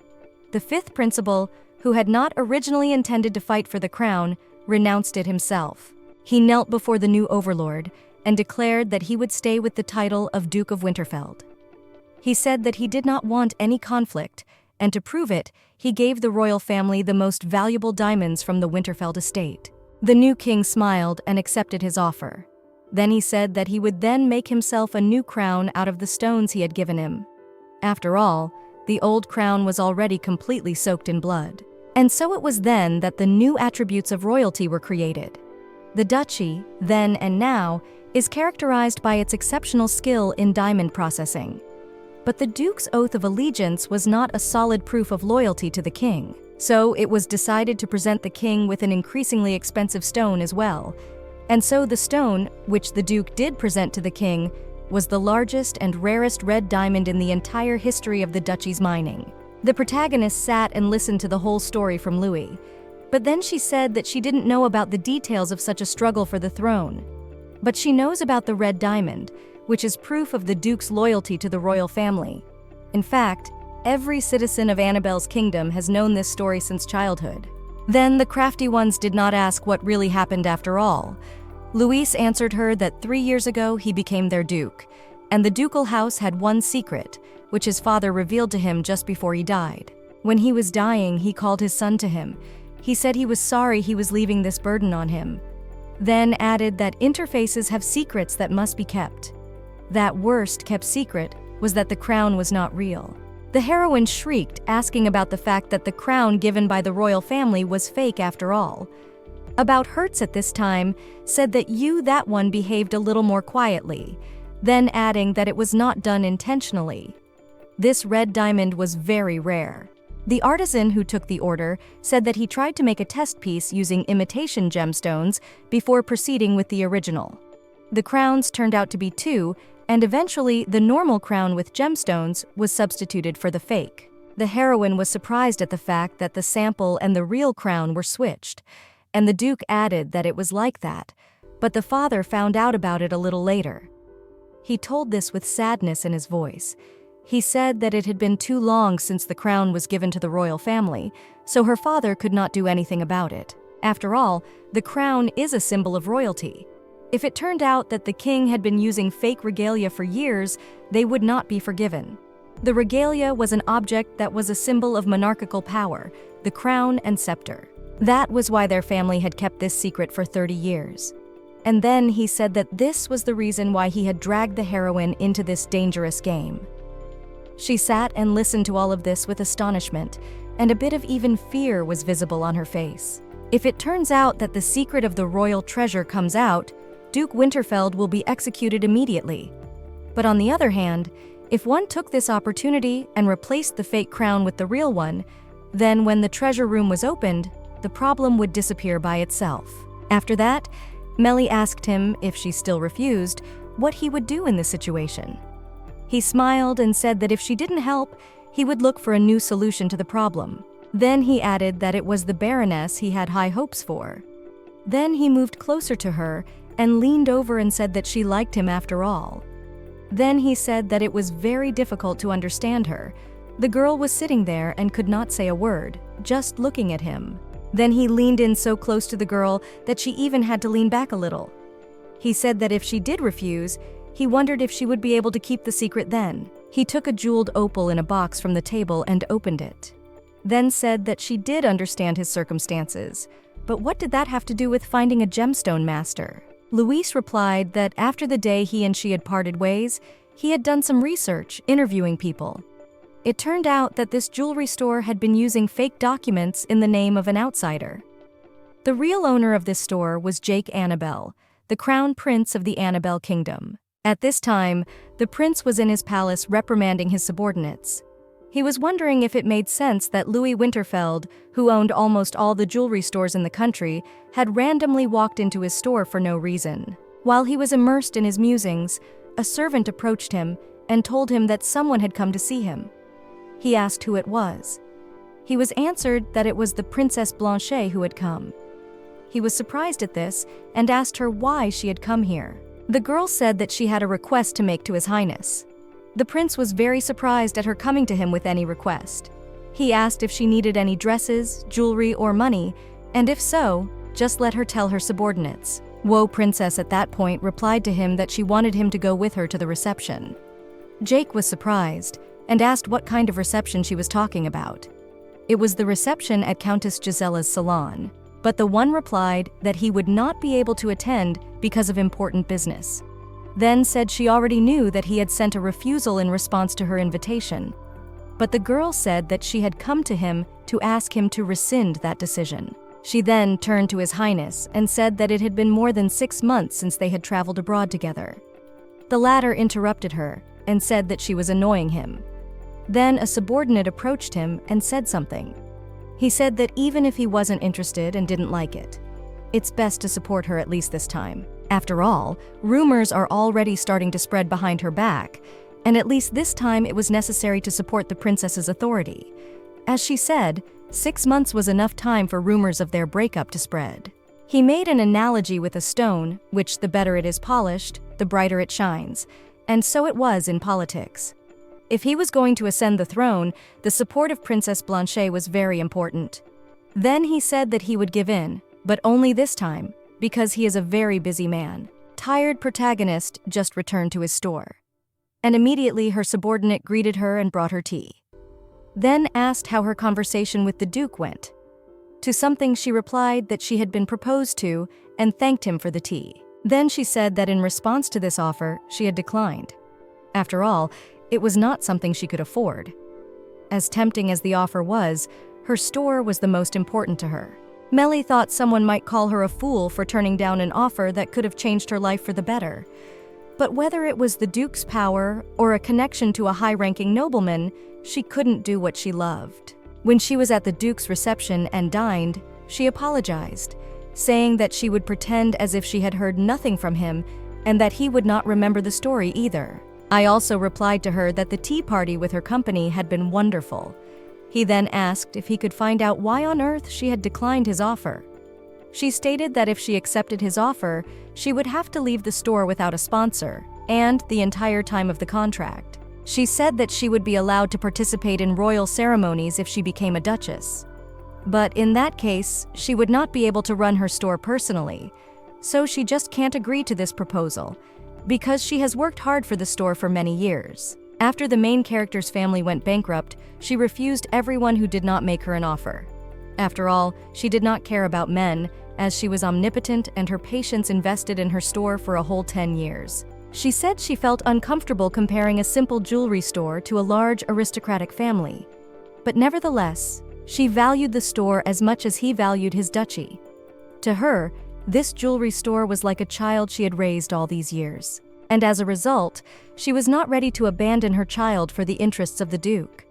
The 5th principal, who had not originally intended to fight for the crown, renounced it himself. He knelt before the new overlord and declared that he would stay with the title of Duke of Winterfeld. He said that he did not want any conflict, and to prove it, he gave the royal family the most valuable diamonds from the Winterfeld estate. The new king smiled and accepted his offer. Then he said that he would then make himself a new crown out of the stones he had given him. After all, the old crown was already completely soaked in blood. And so it was then that the new attributes of royalty were created. The duchy, then and now, is characterized by its exceptional skill in diamond processing. But the Duke's oath of allegiance was not a solid proof of loyalty to the king. So it was decided to present the king with an increasingly expensive stone as well. And so the stone, which the Duke did present to the king, was the largest and rarest red diamond in the entire history of the duchy's mining. The protagonist sat and listened to the whole story from Louis. But then she said that she didn't know about the details of such a struggle for the throne. But she knows about the red diamond, which is proof of the Duke's loyalty to the royal family. In fact, every citizen of Annabelle's kingdom has known this story since childhood. Then the crafty ones did not ask what really happened after all. Luis answered her that 3 years ago he became their duke, and the ducal house had one secret, which his father revealed to him just before he died. When he was dying, he called his son to him. He said he was sorry he was leaving this burden on him. Then added that interfaces have secrets that must be kept. That worst kept secret was that the crown was not real. The heroine shrieked, asking about the fact that the crown given by the royal family was fake after all. About Hertz at this time said that that one behaved a little more quietly, then adding that it was not done intentionally. This red diamond was very rare. The artisan who took the order said that he tried to make a test piece using imitation gemstones before proceeding with the original. The crowns turned out to be 2, and eventually the normal crown with gemstones was substituted for the fake. The heroine was surprised at the fact that the sample and the real crown were switched, and the Duke added that it was like that, but the father found out about it a little later. He told this with sadness in his voice. He said that it had been too long since the crown was given to the royal family, so her father could not do anything about it. After all, the crown is a symbol of royalty. If it turned out that the king had been using fake regalia for years, they would not be forgiven. The regalia was an object that was a symbol of monarchical power, the crown and scepter. That was why their family had kept this secret for 30 years. And then he said that this was the reason why he had dragged the heroine into this dangerous game. She sat and listened to all of this with astonishment, and a bit of even fear was visible on her face. If it turns out that the secret of the royal treasure comes out, Duke Winterfeld will be executed immediately. But on the other hand, if one took this opportunity and replaced the fake crown with the real one, then when the treasure room was opened, the problem would disappear by itself. After that, Melly asked him, if she still refused, what he would do in this situation. He smiled and said that if she didn't help, he would look for a new solution to the problem. Then he added that it was the Baroness he had high hopes for. Then he moved closer to her and leaned over and said that she liked him after all. Then he said that it was very difficult to understand her. The girl was sitting there and could not say a word, just looking at him. Then he leaned in so close to the girl that she even had to lean back a little. He said that if she did refuse, he wondered if she would be able to keep the secret then. He took a jeweled opal in a box from the table and opened it. Then said that she did understand his circumstances. But what did that have to do with finding a gemstone master? Luis replied that after the day he and she had parted ways, he had done some research, interviewing people. It turned out that this jewelry store had been using fake documents in the name of an outsider. The real owner of this store was Jake Annabelle, the crown prince of the Annabelle Kingdom. At this time, the prince was in his palace reprimanding his subordinates. He was wondering if it made sense that Louis Winterfeld, who owned almost all the jewelry stores in the country, had randomly walked into his store for no reason. While he was immersed in his musings, a servant approached him and told him that someone had come to see him. He asked who it was. He was answered that it was the Princess Blanchet who had come. He was surprised at this and asked her why she had come here. The girl said that she had a request to make to His Highness. The prince was very surprised at her coming to him with any request. He asked if she needed any dresses, jewelry, or money, and if so, just let her tell her subordinates. Woe Princess at that point replied to him that she wanted him to go with her to the reception. Jake was surprised and asked what kind of reception she was talking about. It was the reception at Countess Gisella's salon, but the one replied that he would not be able to attend because of important business. Then said she already knew that he had sent a refusal in response to her invitation. But the girl said that she had come to him to ask him to rescind that decision. She then turned to His Highness and said that it had been more than 6 months since they had traveled abroad together. The latter interrupted her and said that she was annoying him. Then a subordinate approached him and said something. He said that even if he wasn't interested and didn't like it, it's best to support her at least this time. After all, rumors are already starting to spread behind her back, and at least this time it was necessary to support the princess's authority. As she said, 6 months was enough time for rumors of their breakup to spread. He made an analogy with a stone, which the better it is polished, the brighter it shines, and so it was in politics. If he was going to ascend the throne, the support of Princess Blanchet was very important. Then he said that he would give in, but only this time, because he is a very busy man. Tired protagonist just returned to his store. And immediately her subordinate greeted her and brought her tea. Then asked how her conversation with the Duke went. To something she replied that she had been proposed to and thanked him for the tea. Then she said that in response to this offer, she had declined. After all, it was not something she could afford. As tempting as the offer was, her store was the most important to her. Melly thought someone might call her a fool for turning down an offer that could have changed her life for the better. But whether it was the Duke's power or a connection to a high-ranking nobleman, she couldn't do what she loved. When she was at the Duke's reception and dined, she apologized, saying that she would pretend as if she had heard nothing from him and that he would not remember the story either. I also replied to her that the tea party with her company had been wonderful. He then asked if he could find out why on earth she had declined his offer. She stated that if she accepted his offer, she would have to leave the store without a sponsor, and the entire time of the contract. She said that she would be allowed to participate in royal ceremonies if she became a duchess. But in that case, she would not be able to run her store personally, so she just can't agree to this proposal, because she has worked hard for the store for many years. After the main character's family went bankrupt, she refused everyone who did not make her an offer. After all, she did not care about men, as she was omnipotent and her patience invested in her store for a whole 10 years. She said she felt uncomfortable comparing a simple jewelry store to a large aristocratic family. But nevertheless, she valued the store as much as he valued his duchy. To her, This jewelry store was like a child she had raised all these years. And as a result, she was not ready to abandon her child for the interests of the Duke.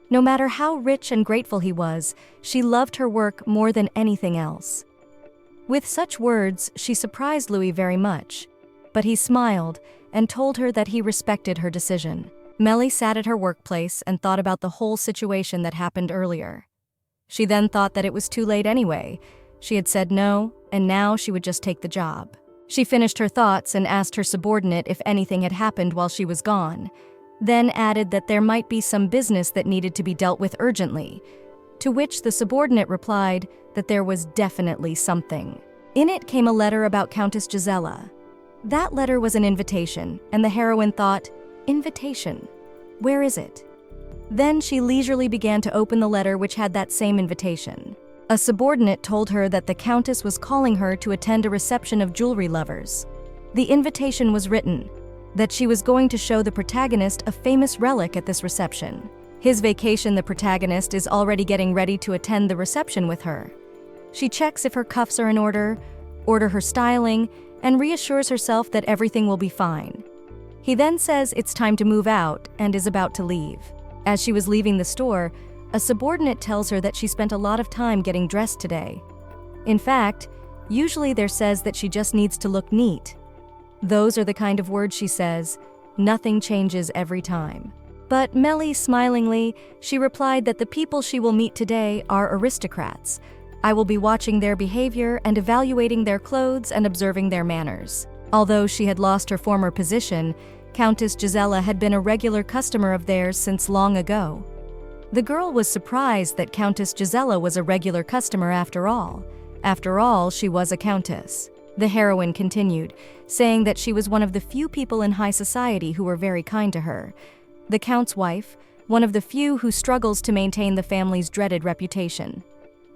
No matter how rich and grateful he was, she loved her work more than anything else. With such words, she surprised Louis very much, but he smiled and told her that he respected her decision. Melly sat at her workplace and thought about the whole situation that happened earlier. She then thought that it was too late anyway. She had said no, and now she would just take the job. She finished her thoughts and asked her subordinate if anything had happened while she was gone, then added that there might be some business that needed to be dealt with urgently, to which the subordinate replied that there was definitely something. In it came a letter about Countess Gisela. That letter was an invitation, and the heroine thought, "Invitation? Where is it?" Then she leisurely began to open the letter which had that same invitation. A subordinate told her that the Countess was calling her to attend a reception of jewelry lovers. The invitation was written that she was going to show the protagonist a famous relic at this reception. His vacation, the protagonist, is already getting ready to attend the reception with her. She checks if her cuffs are in order her styling, and reassures herself that everything will be fine. He then says it's time to move out and is about to leave. As she was leaving the store, a subordinate tells her that she spent a lot of time getting dressed today. In fact, usually there says that she just needs to look neat. Those are the kind of words she says. Nothing changes every time. But Melly, smilingly, she replied that the people she will meet today are aristocrats. I will be watching their behavior and evaluating their clothes and observing their manners. Although she had lost her former position, Countess Gisela had been a regular customer of theirs since long ago. The girl was surprised that Countess Gisela was a regular customer after all. After all, she was a countess. The heroine continued, saying that she was one of the few people in high society who were very kind to her. The count's wife, one of the few who struggles to maintain the family's dreaded reputation.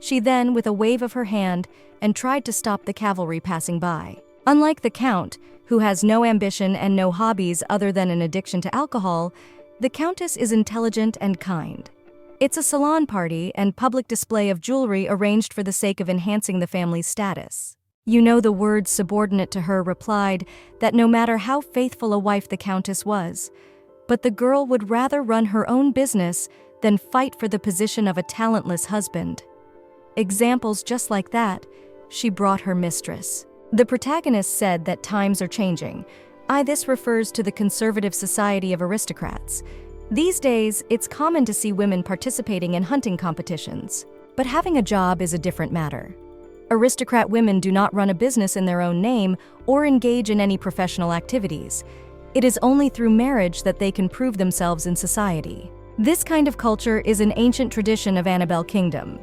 She then, with a wave of her hand, and tried to stop the cavalry passing by. Unlike the count, who has no ambition and no hobbies other than an addiction to alcohol, the countess is intelligent and kind. It's a salon party and public display of jewelry arranged for the sake of enhancing the family's status. You know, the word subordinate to her replied that no matter how faithful a wife the countess was, but the girl would rather run her own business than fight for the position of a talentless husband. Examples just like that, she brought her mistress. The protagonist said that times are changing. This refers to the conservative society of aristocrats. These days, it's common to see women participating in hunting competitions. But having a job is a different matter. Aristocrat women do not run a business in their own name or engage in any professional activities. It is only through marriage that they can prove themselves in society. This kind of culture is an ancient tradition of Annabelle Kingdom.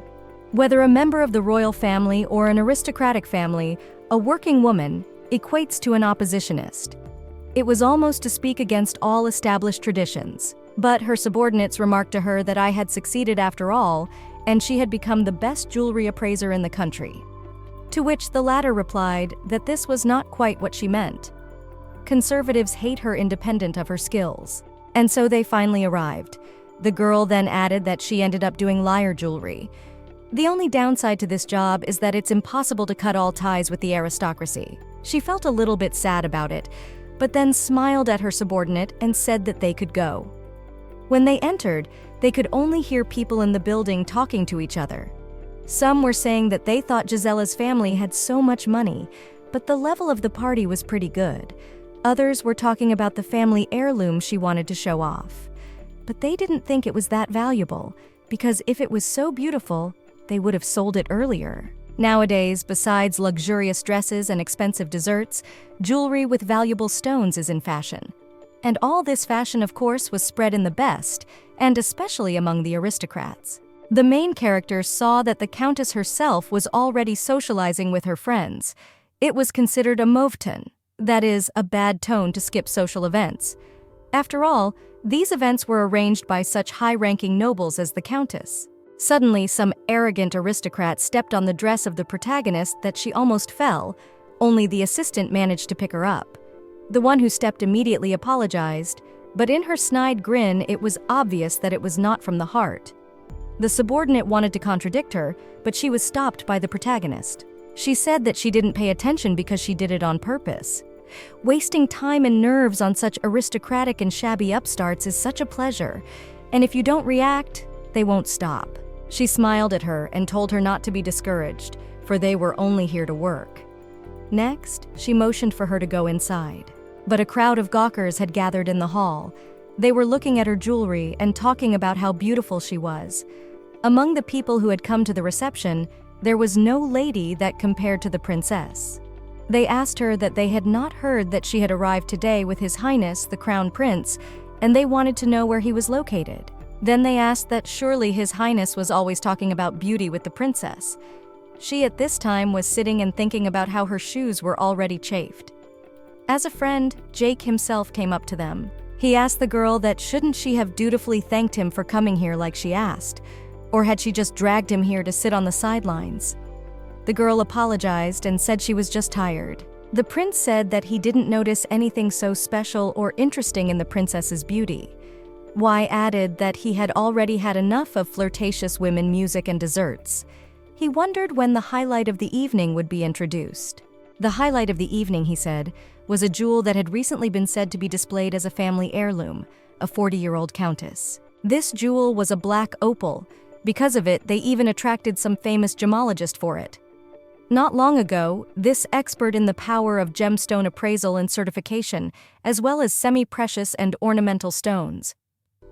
Whether a member of the royal family or an aristocratic family, a working woman equates to an oppositionist. It was almost to speak against all established traditions. But her subordinates remarked to her that I had succeeded after all, and she had become the best jewelry appraiser in the country. To which the latter replied that this was not quite what she meant. Conservatives hate her independent of her skills. And so they finally arrived. The girl then added that she ended up doing lyre jewelry. The only downside to this job is that it's impossible to cut all ties with the aristocracy. She felt a little bit sad about it, but then smiled at her subordinate and said that they could go. When they entered, they could only hear people in the building talking to each other. Some were saying that they thought Gisela's family had so much money, but the level of the party was pretty good. Others were talking about the family heirloom she wanted to show off. But they didn't think it was that valuable, because if it was so beautiful, they would have sold it earlier. Nowadays, besides luxurious dresses and expensive desserts, jewelry with valuable stones is in fashion. And all this fashion, of course, was spread in the best, and especially among the aristocrats. The main character saw that the countess herself was already socializing with her friends. It was considered a mauvais ton, that is, a bad tone to skip social events. After all, these events were arranged by such high-ranking nobles as the countess. Suddenly, some arrogant aristocrat stepped on the dress of the protagonist that she almost fell, only the assistant managed to pick her up. The one who stepped immediately apologized, but in her snide grin it was obvious that it was not from the heart. The subordinate wanted to contradict her, but she was stopped by the protagonist. She said that she didn't pay attention because she did it on purpose. Wasting time and nerves on such aristocratic and shabby upstarts is such a pleasure, and if you don't react, they won't stop. She smiled at her and told her not to be discouraged, for they were only here to work. Next, she motioned for her to go inside. But a crowd of gawkers had gathered in the hall. They were looking at her jewelry and talking about how beautiful she was. Among the people who had come to the reception, there was no lady that compared to the princess. They asked her that they had not heard that she had arrived today with His Highness, the Crown Prince, and they wanted to know where he was located. Then they asked that surely His Highness was always talking about beauty with the princess. She at this time was sitting and thinking about how her shoes were already chafed. As a friend, Jake himself came up to them. He asked the girl that shouldn't she have dutifully thanked him for coming here like she asked, or had she just dragged him here to sit on the sidelines? The girl apologized and said she was just tired. The prince said that he didn't notice anything so special or interesting in the princess's beauty. Y added that he had already had enough of flirtatious women, music, and desserts. He wondered when the highlight of the evening would be introduced. The highlight of the evening, he said, was a jewel that had recently been said to be displayed as a family heirloom, a 40-year-old countess. This jewel was a black opal. Because of it, they even attracted some famous gemologist for it. Not long ago, this expert in the power of gemstone appraisal and certification, as well as semi-precious and ornamental stones.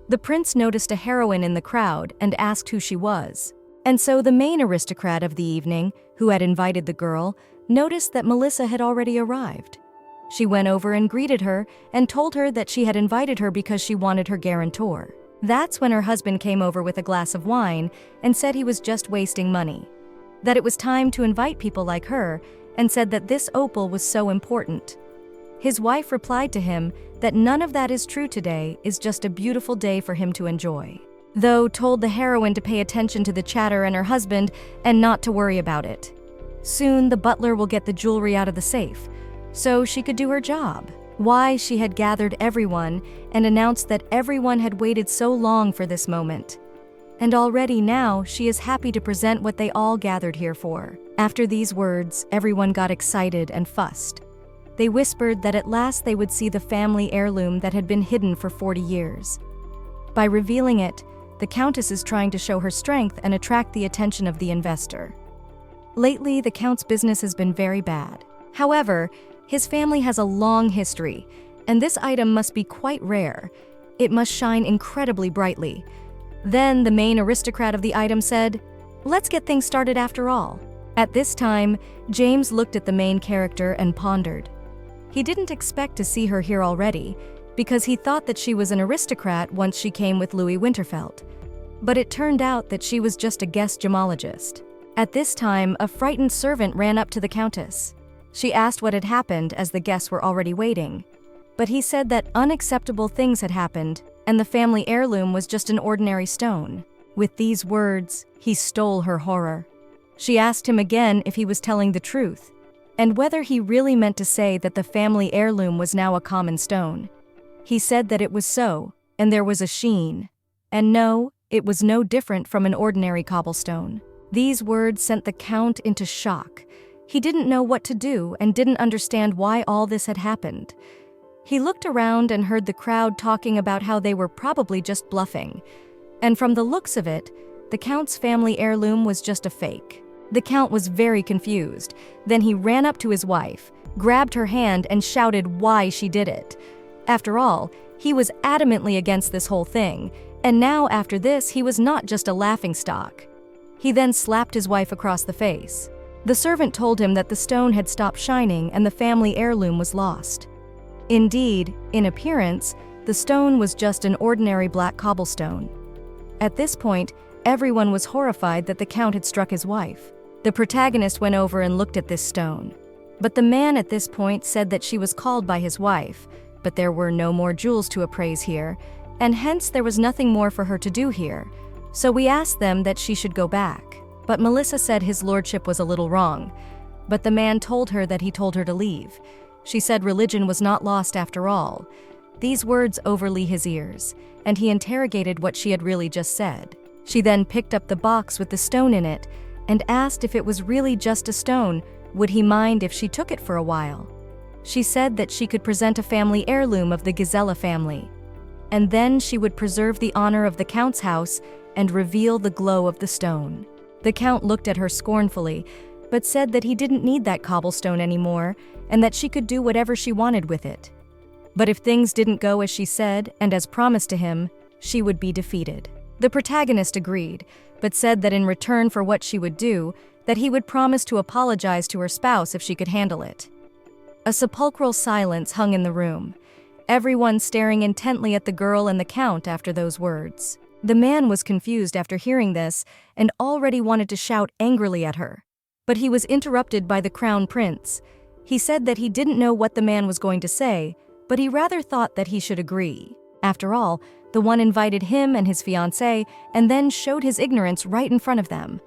The prince noticed a heroine in the crowd and asked who she was. And so the main aristocrat of the evening, who had invited the girl, noticed that Melissa had already arrived. She went over and greeted her and told her that she had invited her because she wanted her guarantor. That's when her husband came over with a glass of wine and said he was just wasting money. That it was time to invite people like her, and said that this opal was so important. His wife replied to him that none of that is true today, is just a beautiful day for him to enjoy. Though told the heroine to pay attention to the chatter and her husband and not to worry about it. Soon the butler will get the jewelry out of the safe, so she could do her job. Why she had gathered everyone and announced that everyone had waited so long for this moment. And already now she is happy to present what they all gathered here for. After these words, everyone got excited and fussed. They whispered that at last they would see the family heirloom that had been hidden for 40 years. By revealing it, the countess is trying to show her strength and attract the attention of the investor. Lately, the count's business has been very bad. However, his family has a long history, and this item must be quite rare. It must shine incredibly brightly. Then the main aristocrat of the item said, "Let's get things started after all." At this time, James looked at the main character and pondered. He didn't expect to see her here already, because he thought that she was an aristocrat once she came with Louis Winterfeld. But it turned out that she was just a guest gemologist. At this time, a frightened servant ran up to the countess. She asked what had happened as the guests were already waiting. But he said that unacceptable things had happened, and the family heirloom was just an ordinary stone. With these words, he stole her horror. She asked him again if he was telling the truth, and whether he really meant to say that the family heirloom was now a common stone. He said that it was so, and there was a sheen. And no, it was no different from an ordinary cobblestone. These words sent the count into shock. He didn't know what to do and didn't understand why all this had happened. He looked around and heard the crowd talking about how they were probably just bluffing. And from the looks of it, the count's family heirloom was just a fake. The count was very confused. Then he ran up to his wife, grabbed her hand, and shouted why she did it. After all, he was adamantly against this whole thing, and now after this he was not just a laughingstock. He then slapped his wife across the face. The servant told him that the stone had stopped shining and the family heirloom was lost. Indeed, in appearance, the stone was just an ordinary black cobblestone. At this point, everyone was horrified that the count had struck his wife. The protagonist went over and looked at this stone. But the man at this point said that she was called by his wife, but there were no more jewels to appraise here, and hence there was nothing more for her to do here. So we asked them that she should go back. But Melissa said his lordship was a little wrong. But the man told her that he told her to leave. She said religion was not lost after all. These words overly his ears, and he interrogated what she had really just said. She then picked up the box with the stone in it and asked if it was really just a stone would he mind if she took it for a while. She said that she could present a family heirloom of the Gazella family, and then she would preserve the honor of the Count's house and reveal the glow of the stone. The Count looked at her scornfully, but said that he didn't need that cobblestone anymore and that she could do whatever she wanted with it. But if things didn't go as she said and as promised to him, she would be defeated. The protagonist agreed, but said that in return for what she would do, that he would promise to apologize to her spouse if she could handle it. A sepulchral silence hung in the room, everyone staring intently at the girl and the Count after those words. The man was confused after hearing this and already wanted to shout angrily at her. But he was interrupted by the Crown Prince. He said that he didn't know what the man was going to say, but he rather thought that he should agree. After all, the one invited him and his fiancée and then showed his ignorance right in front of them.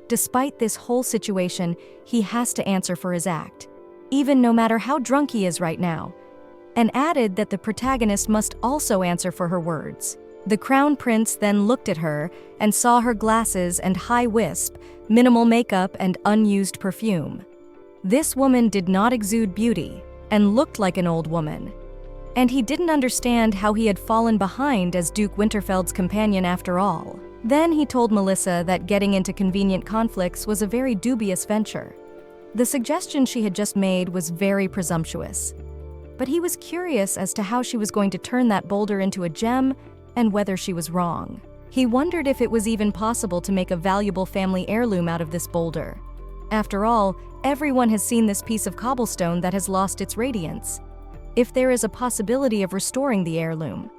Despite this whole situation, he has to answer for his act, even no matter how drunk he is right now, and added that the protagonist must also answer for her words. The Crown Prince then looked at her and saw her glasses and high wisp, minimal makeup and unused perfume. This woman did not exude beauty and looked like an old woman. And he didn't understand how he had fallen behind as Duke Winterfeld's companion after all. Then he told Melissa that getting into convenient conflicts was a very dubious venture. The suggestion she had just made was very presumptuous. But he was curious as to how she was going to turn that boulder into a gem and whether she was wrong. He wondered if it was even possible to make a valuable family heirloom out of this boulder. After all, everyone has seen this piece of cobblestone that has lost its radiance. If there is a possibility of restoring the heirloom,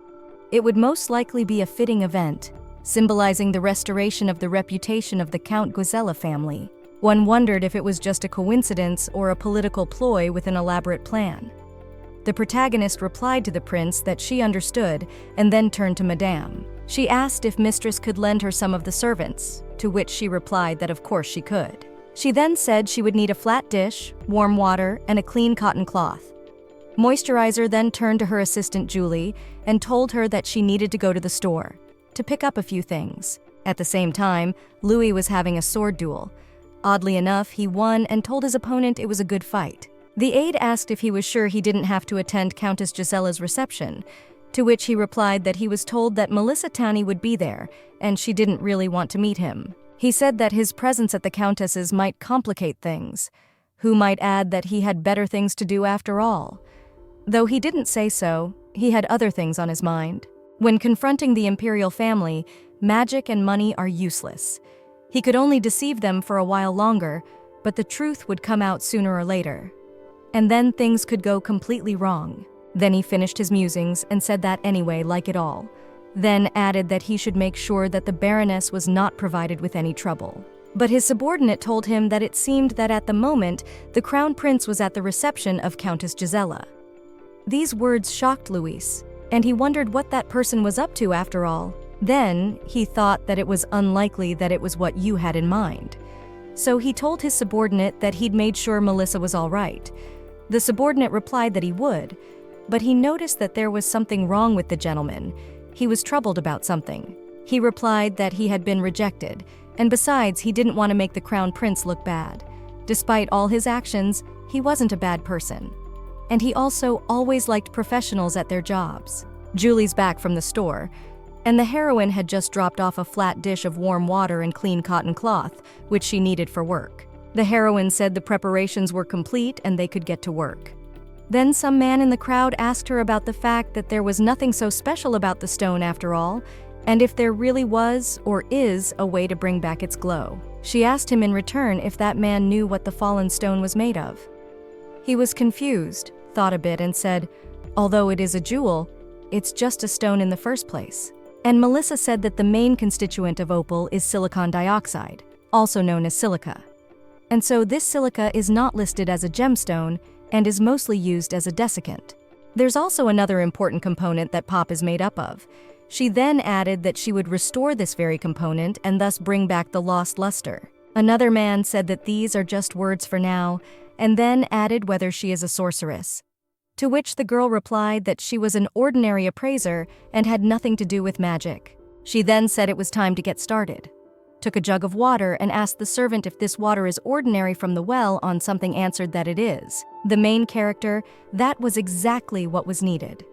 it would most likely be a fitting event, symbolizing the restoration of the reputation of the Count Gazella family. One wondered if it was just a coincidence or a political ploy with an elaborate plan. The protagonist replied to the prince that she understood and then turned to Madame. She asked if Mistress could lend her some of the servants, to which she replied that of course she could. She then said she would need a flat dish, warm water, and a clean cotton cloth. Moisturizer then turned to her assistant Julie and told her that she needed to go to the store to pick up a few things. At the same time, Louis was having a sword duel. Oddly enough, he won and told his opponent it was a good fight. The aide asked if he was sure he didn't have to attend Countess Gisella's reception, to which he replied that he was told that Melissa Tani would be there and she didn't really want to meet him. He said that his presence at the Countess's might complicate things. Who might add that he had better things to do after all? Though he didn't say so, he had other things on his mind. When confronting the imperial family, magic and money are useless. He could only deceive them for a while longer, but the truth would come out sooner or later. And then things could go completely wrong. Then he finished his musings and said that anyway, like it all. Then added that he should make sure that the Baroness was not provided with any trouble. But his subordinate told him that it seemed that at the moment, the Crown Prince was at the reception of Countess Gisella. These words shocked Louis, and he wondered what that person was up to after all. Then, he thought that it was unlikely that it was what you had in mind. So he told his subordinate that he'd made sure Melissa was all right. The subordinate replied that he would, but he noticed that there was something wrong with the gentleman. He was troubled about something. He replied that he had been rejected, and besides, he didn't want to make the Crown Prince look bad. Despite all his actions, he wasn't a bad person. And he also always liked professionals at their jobs. Julie's back from the store, and the heroine had just dropped off a flat dish of warm water and clean cotton cloth, which she needed for work. The heroine said the preparations were complete and they could get to work. Then some man in the crowd asked her about the fact that there was nothing so special about the stone after all, and if there really was or is a way to bring back its glow. She asked him in return if that man knew what the fallen stone was made of. He was confused, thought a bit, and said, although it is a jewel, it's just a stone in the first place. And Melissa said that the main constituent of opal is silicon dioxide, also known as silica. And so this silica is not listed as a gemstone and is mostly used as a desiccant. There's also another important component that pop is made up of. She then added that she would restore this very component and thus bring back the lost luster. Another man said that these are just words for now, and then added whether she is a sorceress. To which the girl replied that she was an ordinary appraiser and had nothing to do with magic. She then said it was time to get started. took a jug of water and asked the servant if this water is ordinary from the well. On something answered that it is. The main character, that was exactly what was needed.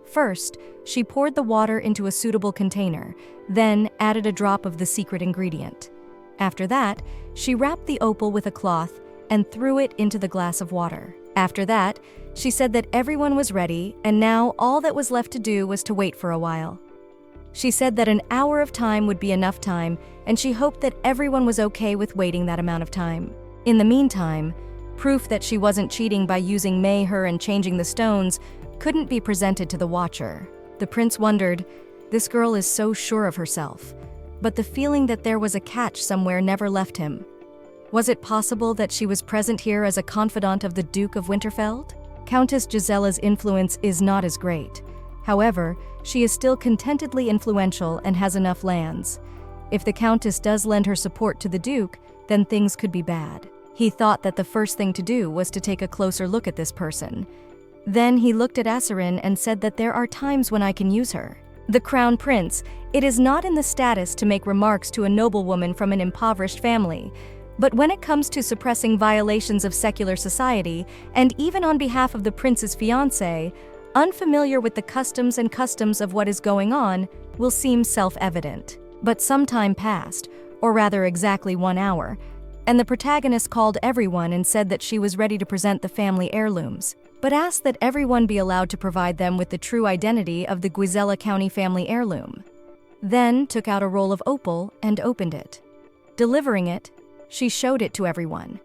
First, she poured the water into a suitable container, then added a drop of the secret ingredient. After that, she wrapped the opal with a cloth and threw it into the glass of water. After that, she said that everyone was ready, and now all that was left to do was to wait for a while. She said that an hour of time would be enough time, and she hoped that everyone was okay with waiting that amount of time. In the meantime, proof that she wasn't cheating by using her and changing the stones couldn't be presented to the watcher. The prince wondered, this girl is so sure of herself, but the feeling that there was a catch somewhere never left him. Was it possible that she was present here as a confidant of the Duke of Winterfeld? Countess Gisella's influence is not as great. However, she is still contentedly influential and has enough lands. If the Countess does lend her support to the Duke, then things could be bad. He thought that the first thing to do was to take a closer look at this person. Then he looked at Asarin and said that there are times when I can use her. The Crown Prince, it is not in the status to make remarks to a noblewoman from an impoverished family, but when it comes to suppressing violations of secular society, and even on behalf of the prince's fiancée, unfamiliar with the customs of what is going on, will seem self-evident. But some time passed, or rather exactly 1 hour, and the protagonist called everyone and said that she was ready to present the family heirlooms, but asked that everyone be allowed to provide them with the true identity of the Guizella County family heirloom. Then took out a roll of opal and opened it. Delivering it, she showed it to everyone.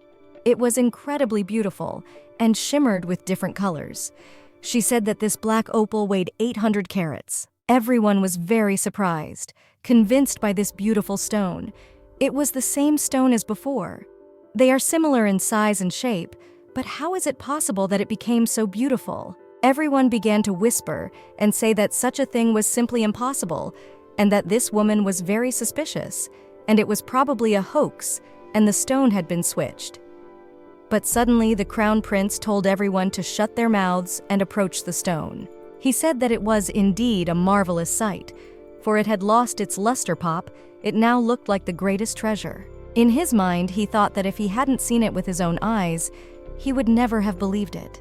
It was incredibly beautiful and shimmered with different colors. She said that this black opal weighed 800 carats. Everyone was very surprised, convinced by this beautiful stone. It was the same stone as before. They are similar in size and shape, but how is it possible that it became so beautiful? Everyone began to whisper and say that such a thing was simply impossible, and that this woman was very suspicious, and it was probably a hoax, and the stone had been switched. But suddenly the Crown Prince told everyone to shut their mouths and approach the stone. He said that it was indeed a marvelous sight, for it had lost its luster pop. It now looked like the greatest treasure. In his mind, he thought that if he hadn't seen it with his own eyes, he would never have believed it.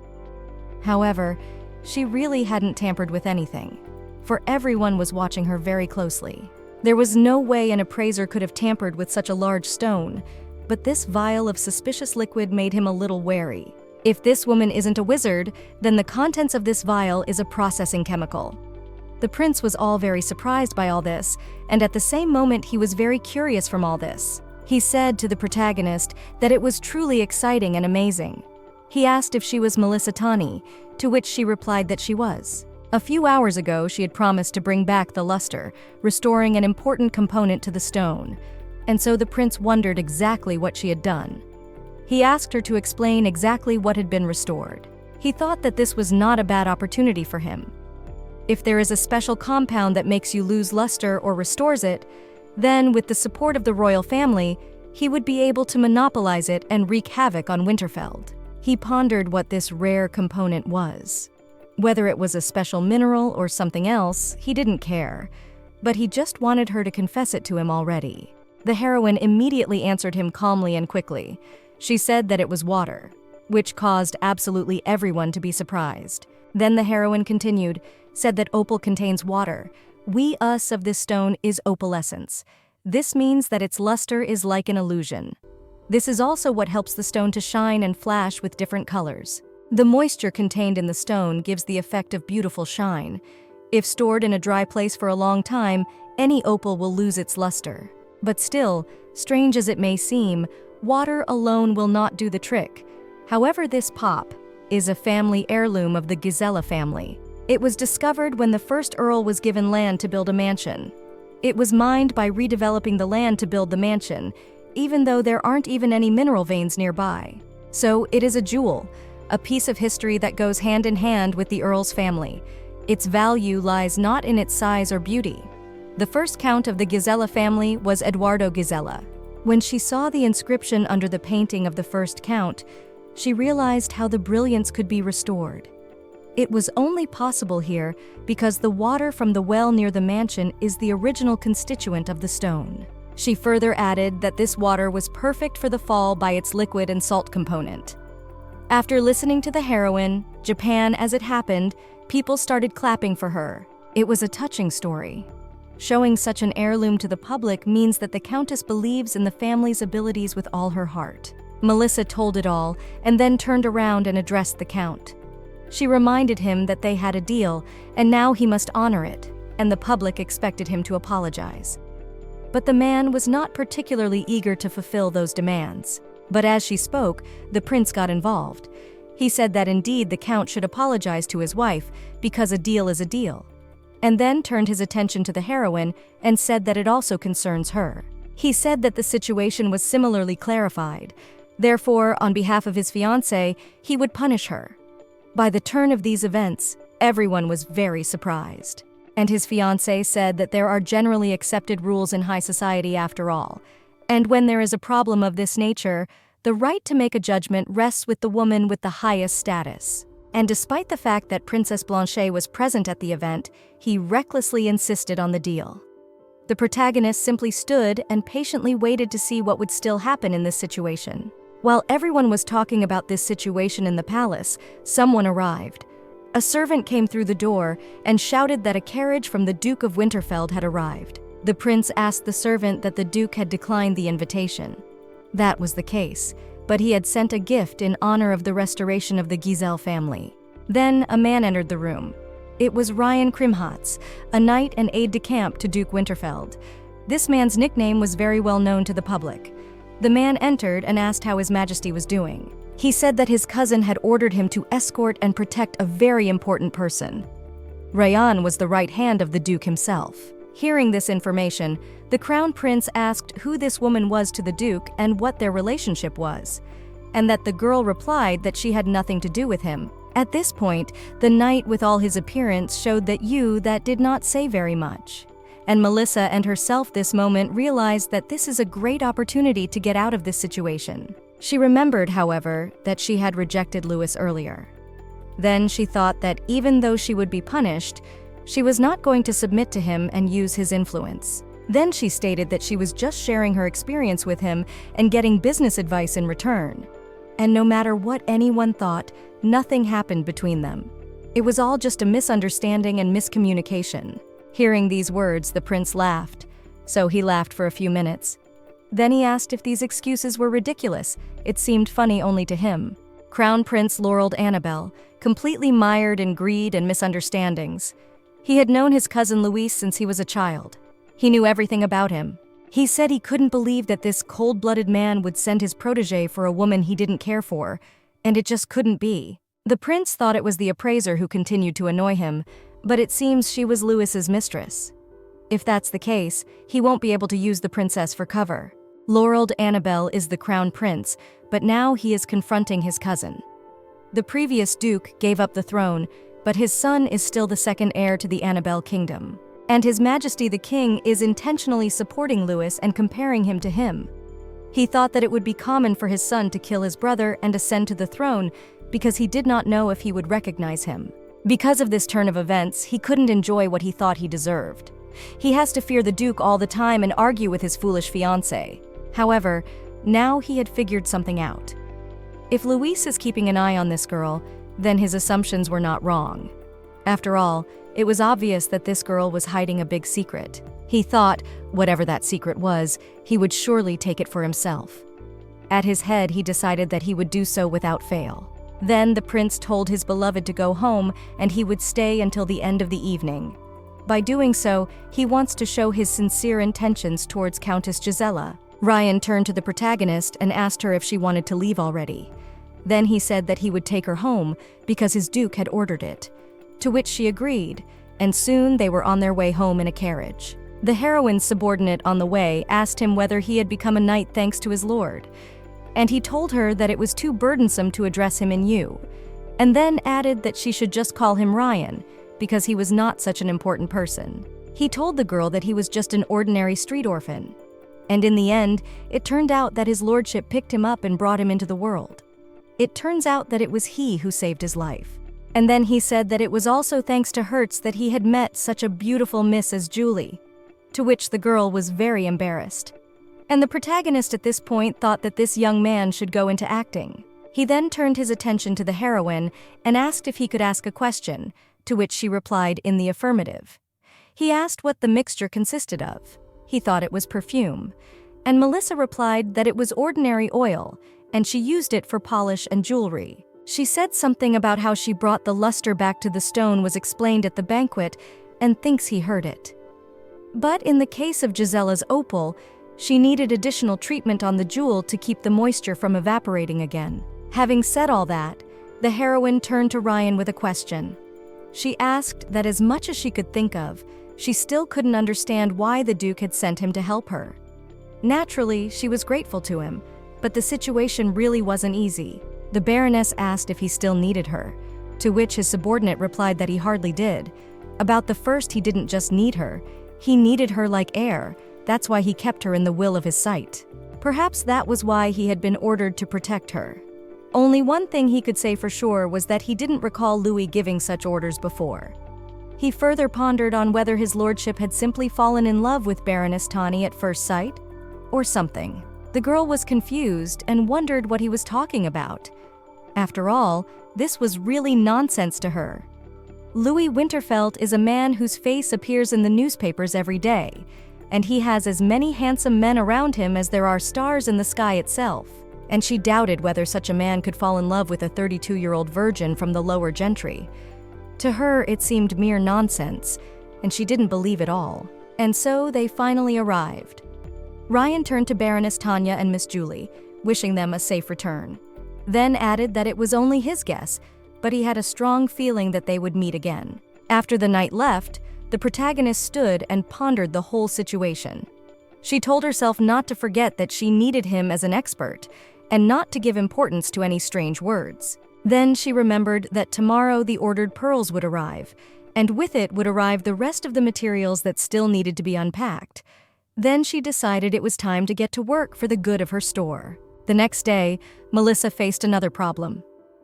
However, she really hadn't tampered with anything, for everyone was watching her very closely. There was no way an appraiser could have tampered with such a large stone, but this vial of suspicious liquid made him a little wary. If this woman isn't a wizard, then the contents of this vial is a processing chemical. The prince was all very surprised by all this, and at the same moment he was very curious from all this. He said to the protagonist that it was truly exciting and amazing. He asked if she was Melissa Tani, to which she replied that she was. A few hours ago, she had promised to bring back the luster, restoring an important component to the stone, and so the prince wondered exactly what she had done. He asked her to explain exactly what had been restored. He thought that this was not a bad opportunity for him. If there is a special compound that makes you lose luster or restores it, then, with the support of the royal family, he would be able to monopolize it and wreak havoc on Winterfeld. He pondered what this rare component was. Whether it was a special mineral or something else, he didn't care, but he just wanted her to confess it to him already. The heroine immediately answered him calmly and quickly. She said that it was water, which caused absolutely everyone to be surprised. Then the heroine continued, said that opal contains water. Us of this stone is opalescence. This means that its luster is like an illusion. This is also what helps the stone to shine and flash with different colors. The moisture contained in the stone gives the effect of beautiful shine. If stored in a dry place for a long time, any opal will lose its luster. But still, strange as it may seem, water alone will not do the trick. However, this pop is a family heirloom of the Gizella family. It was discovered when the first earl was given land to build a mansion. It was mined by redeveloping the land to build the mansion, even though there aren't even any mineral veins nearby. So it is a jewel, a piece of history that goes hand in hand with the earl's family. Its value lies not in its size or beauty. The first count of the Gizella family was Eduardo Gizella. When she saw the inscription under the painting of the first count, she realized how the brilliance could be restored. It was only possible here because the water from the well near the mansion is the original constituent of the stone. She further added that this water was perfect for the fall by its liquid and salt component. After listening to the heroine, Japan as it happened, people started clapping for her. It was a touching story. Showing such an heirloom to the public means that the Countess believes in the family's abilities with all her heart. Melissa told it all and then turned around and addressed the Count. She reminded him that they had a deal and now he must honor it, and the public expected him to apologize. But the man was not particularly eager to fulfill those demands. But as she spoke, the prince got involved. He said that indeed the Count should apologize to his wife because a deal is a deal, and then turned his attention to the heroine and said that it also concerns her. He said that the situation was similarly clarified. Therefore, on behalf of his fiancée, he would punish her. By the turn of these events, everyone was very surprised. And his fiancée said that there are generally accepted rules in high society after all. And when there is a problem of this nature, the right to make a judgment rests with the woman with the highest status. And despite the fact that Princess Blanche was present at the event, he recklessly insisted on the deal. The protagonist simply stood and patiently waited to see what would still happen in this situation. While everyone was talking about this situation in the palace, someone arrived. A servant came through the door and shouted that a carriage from the Duke of Winterfeld had arrived. The prince asked the servant that the Duke had declined the invitation. That was the case, but he had sent a gift in honor of the restoration of the Giselle family. Then a man entered the room. It was Ryan Krimhatz, a knight and aide-de-camp to Duke Winterfeld. This man's nickname was very well known to the public. The man entered and asked how His Majesty was doing. He said that his cousin had ordered him to escort and protect a very important person. Ryan was the right hand of the Duke himself. Hearing this information, the Crown Prince asked who this woman was to the Duke and what their relationship was, and that the girl replied that she had nothing to do with him. At this point, the knight with all his appearance showed that did not say very much. And Melissa and herself this moment realized that this is a great opportunity to get out of this situation. She remembered, however, that she had rejected Louis earlier. Then she thought that even though she would be punished, she was not going to submit to him and use his influence. Then she stated that she was just sharing her experience with him and getting business advice in return. And no matter what anyone thought, nothing happened between them. It was all just a misunderstanding and miscommunication. Hearing these words, the prince laughed. So he laughed for a few minutes. Then he asked if these excuses were ridiculous. It seemed funny only to him. Crown Prince Laurel Annabelle, completely mired in greed and misunderstandings. He had known his cousin Louis since he was a child. He knew everything about him. He said he couldn't believe that this cold-blooded man would send his protégé for a woman he didn't care for, and it just couldn't be. The prince thought it was the appraiser who continued to annoy him, but it seems she was Louis's mistress. If that's the case, he won't be able to use the princess for cover. Laurel Annabelle is the crown prince, but now he is confronting his cousin. The previous duke gave up the throne, but his son is still the second heir to the Annabelle kingdom. And His Majesty the King is intentionally supporting Louis and comparing him to him. He thought that it would be common for his son to kill his brother and ascend to the throne because he did not know if he would recognize him. Because of this turn of events, he couldn't enjoy what he thought he deserved. He has to fear the Duke all the time and argue with his foolish fiancée. However, now he had figured something out. If Louis is keeping an eye on this girl, then his assumptions were not wrong. After all, it was obvious that this girl was hiding a big secret. He thought, whatever that secret was, he would surely take it for himself. At his head, he decided that he would do so without fail. Then the prince told his beloved to go home and he would stay until the end of the evening. By doing so, he wants to show his sincere intentions towards Countess Gisela. Ryan turned to the protagonist and asked her if she wanted to leave already. Then he said that he would take her home because his duke had ordered it, to which she agreed, and soon they were on their way home in a carriage. The heroine's subordinate on the way asked him whether he had become a knight thanks to his lord, and he told her that it was too burdensome to address him in you, and then added that she should just call him Ryan, because he was not such an important person. He told the girl that he was just an ordinary street orphan, and in the end, it turned out that his lordship picked him up and brought him into the world. It turns out that it was he who saved his life. And then he said that it was also thanks to Hertz that he had met such a beautiful miss as Julie, to which the girl was very embarrassed. And the protagonist at this point thought that this young man should go into acting. He then turned his attention to the heroine and asked if he could ask a question, to which she replied in the affirmative. He asked what the mixture consisted of. He thought it was perfume, and Melissa replied that it was ordinary oil, and she used it for polish and jewelry. She said something about how she brought the luster back to the stone was explained at the banquet and thinks he heard it. But in the case of Gisella's opal, she needed additional treatment on the jewel to keep the moisture from evaporating again. Having said all that, the heroine turned to Ryan with a question. She asked that as much as she could think of, she still couldn't understand why the Duke had sent him to help her. Naturally, she was grateful to him, but the situation really wasn't easy. The Baroness asked if he still needed her, to which his subordinate replied that he hardly did. About the first, he didn't just need her, he needed her like air. That's why he kept her in the will of his sight. Perhaps that was why he had been ordered to protect her. Only one thing he could say for sure was that he didn't recall Louis giving such orders before. He further pondered on whether his lordship had simply fallen in love with Baroness Tawny at first sight, or something. The girl was confused and wondered what he was talking about. After all, this was really nonsense to her. Louis Winterfeld is a man whose face appears in the newspapers every day, and he has as many handsome men around him as there are stars in the sky itself. And she doubted whether such a man could fall in love with a 32-year-old virgin from the lower gentry. To her, it seemed mere nonsense, and she didn't believe it all. And so they finally arrived. Ryan turned to Baroness Tanya and Miss Julie, wishing them a safe return. Then added that it was only his guess, but he had a strong feeling that they would meet again. After the knight left, the protagonist stood and pondered the whole situation. She told herself not to forget that she needed him as an expert, and not to give importance to any strange words. Then she remembered that tomorrow the ordered pearls would arrive, and with it would arrive the rest of the materials that still needed to be unpacked. Then she decided it was time to get to work for the good of her store. The next day, Melissa faced another problem.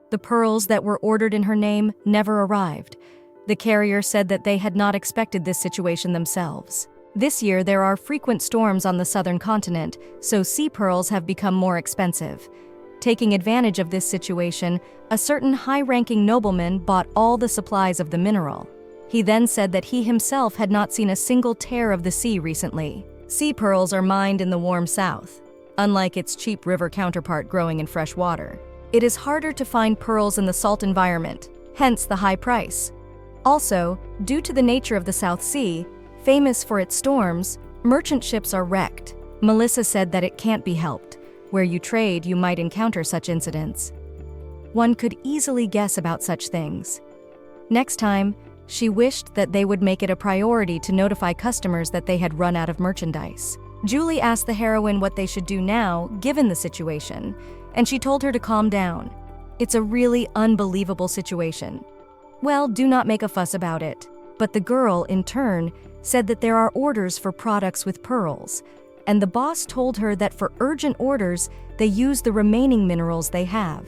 The pearls that were ordered in her name never arrived. The carrier said that they had not expected this situation themselves. This year, there are frequent storms on the southern continent, so sea pearls have become more expensive. Taking advantage of this situation, a certain high-ranking nobleman bought all the supplies of the mineral. He then said that he himself had not seen a single tear of the sea recently. Sea pearls are mined in the warm south, unlike its cheap river counterpart growing in fresh water. It is harder to find pearls in the salt environment, hence the high price. Also, due to the nature of the South Sea, famous for its storms, merchant ships are wrecked. Melissa said that it can't be helped. Where you trade, you might encounter such incidents. One could easily guess about such things. Next time, she wished that they would make it a priority to notify customers that they had run out of merchandise. Julie asked the heroine what they should do now, given the situation, and she told her to calm down. It's a really unbelievable situation. Well, do not make a fuss about it. But the girl, in turn, said that there are orders for products with pearls, and the boss told her that for urgent orders, they use the remaining minerals they have.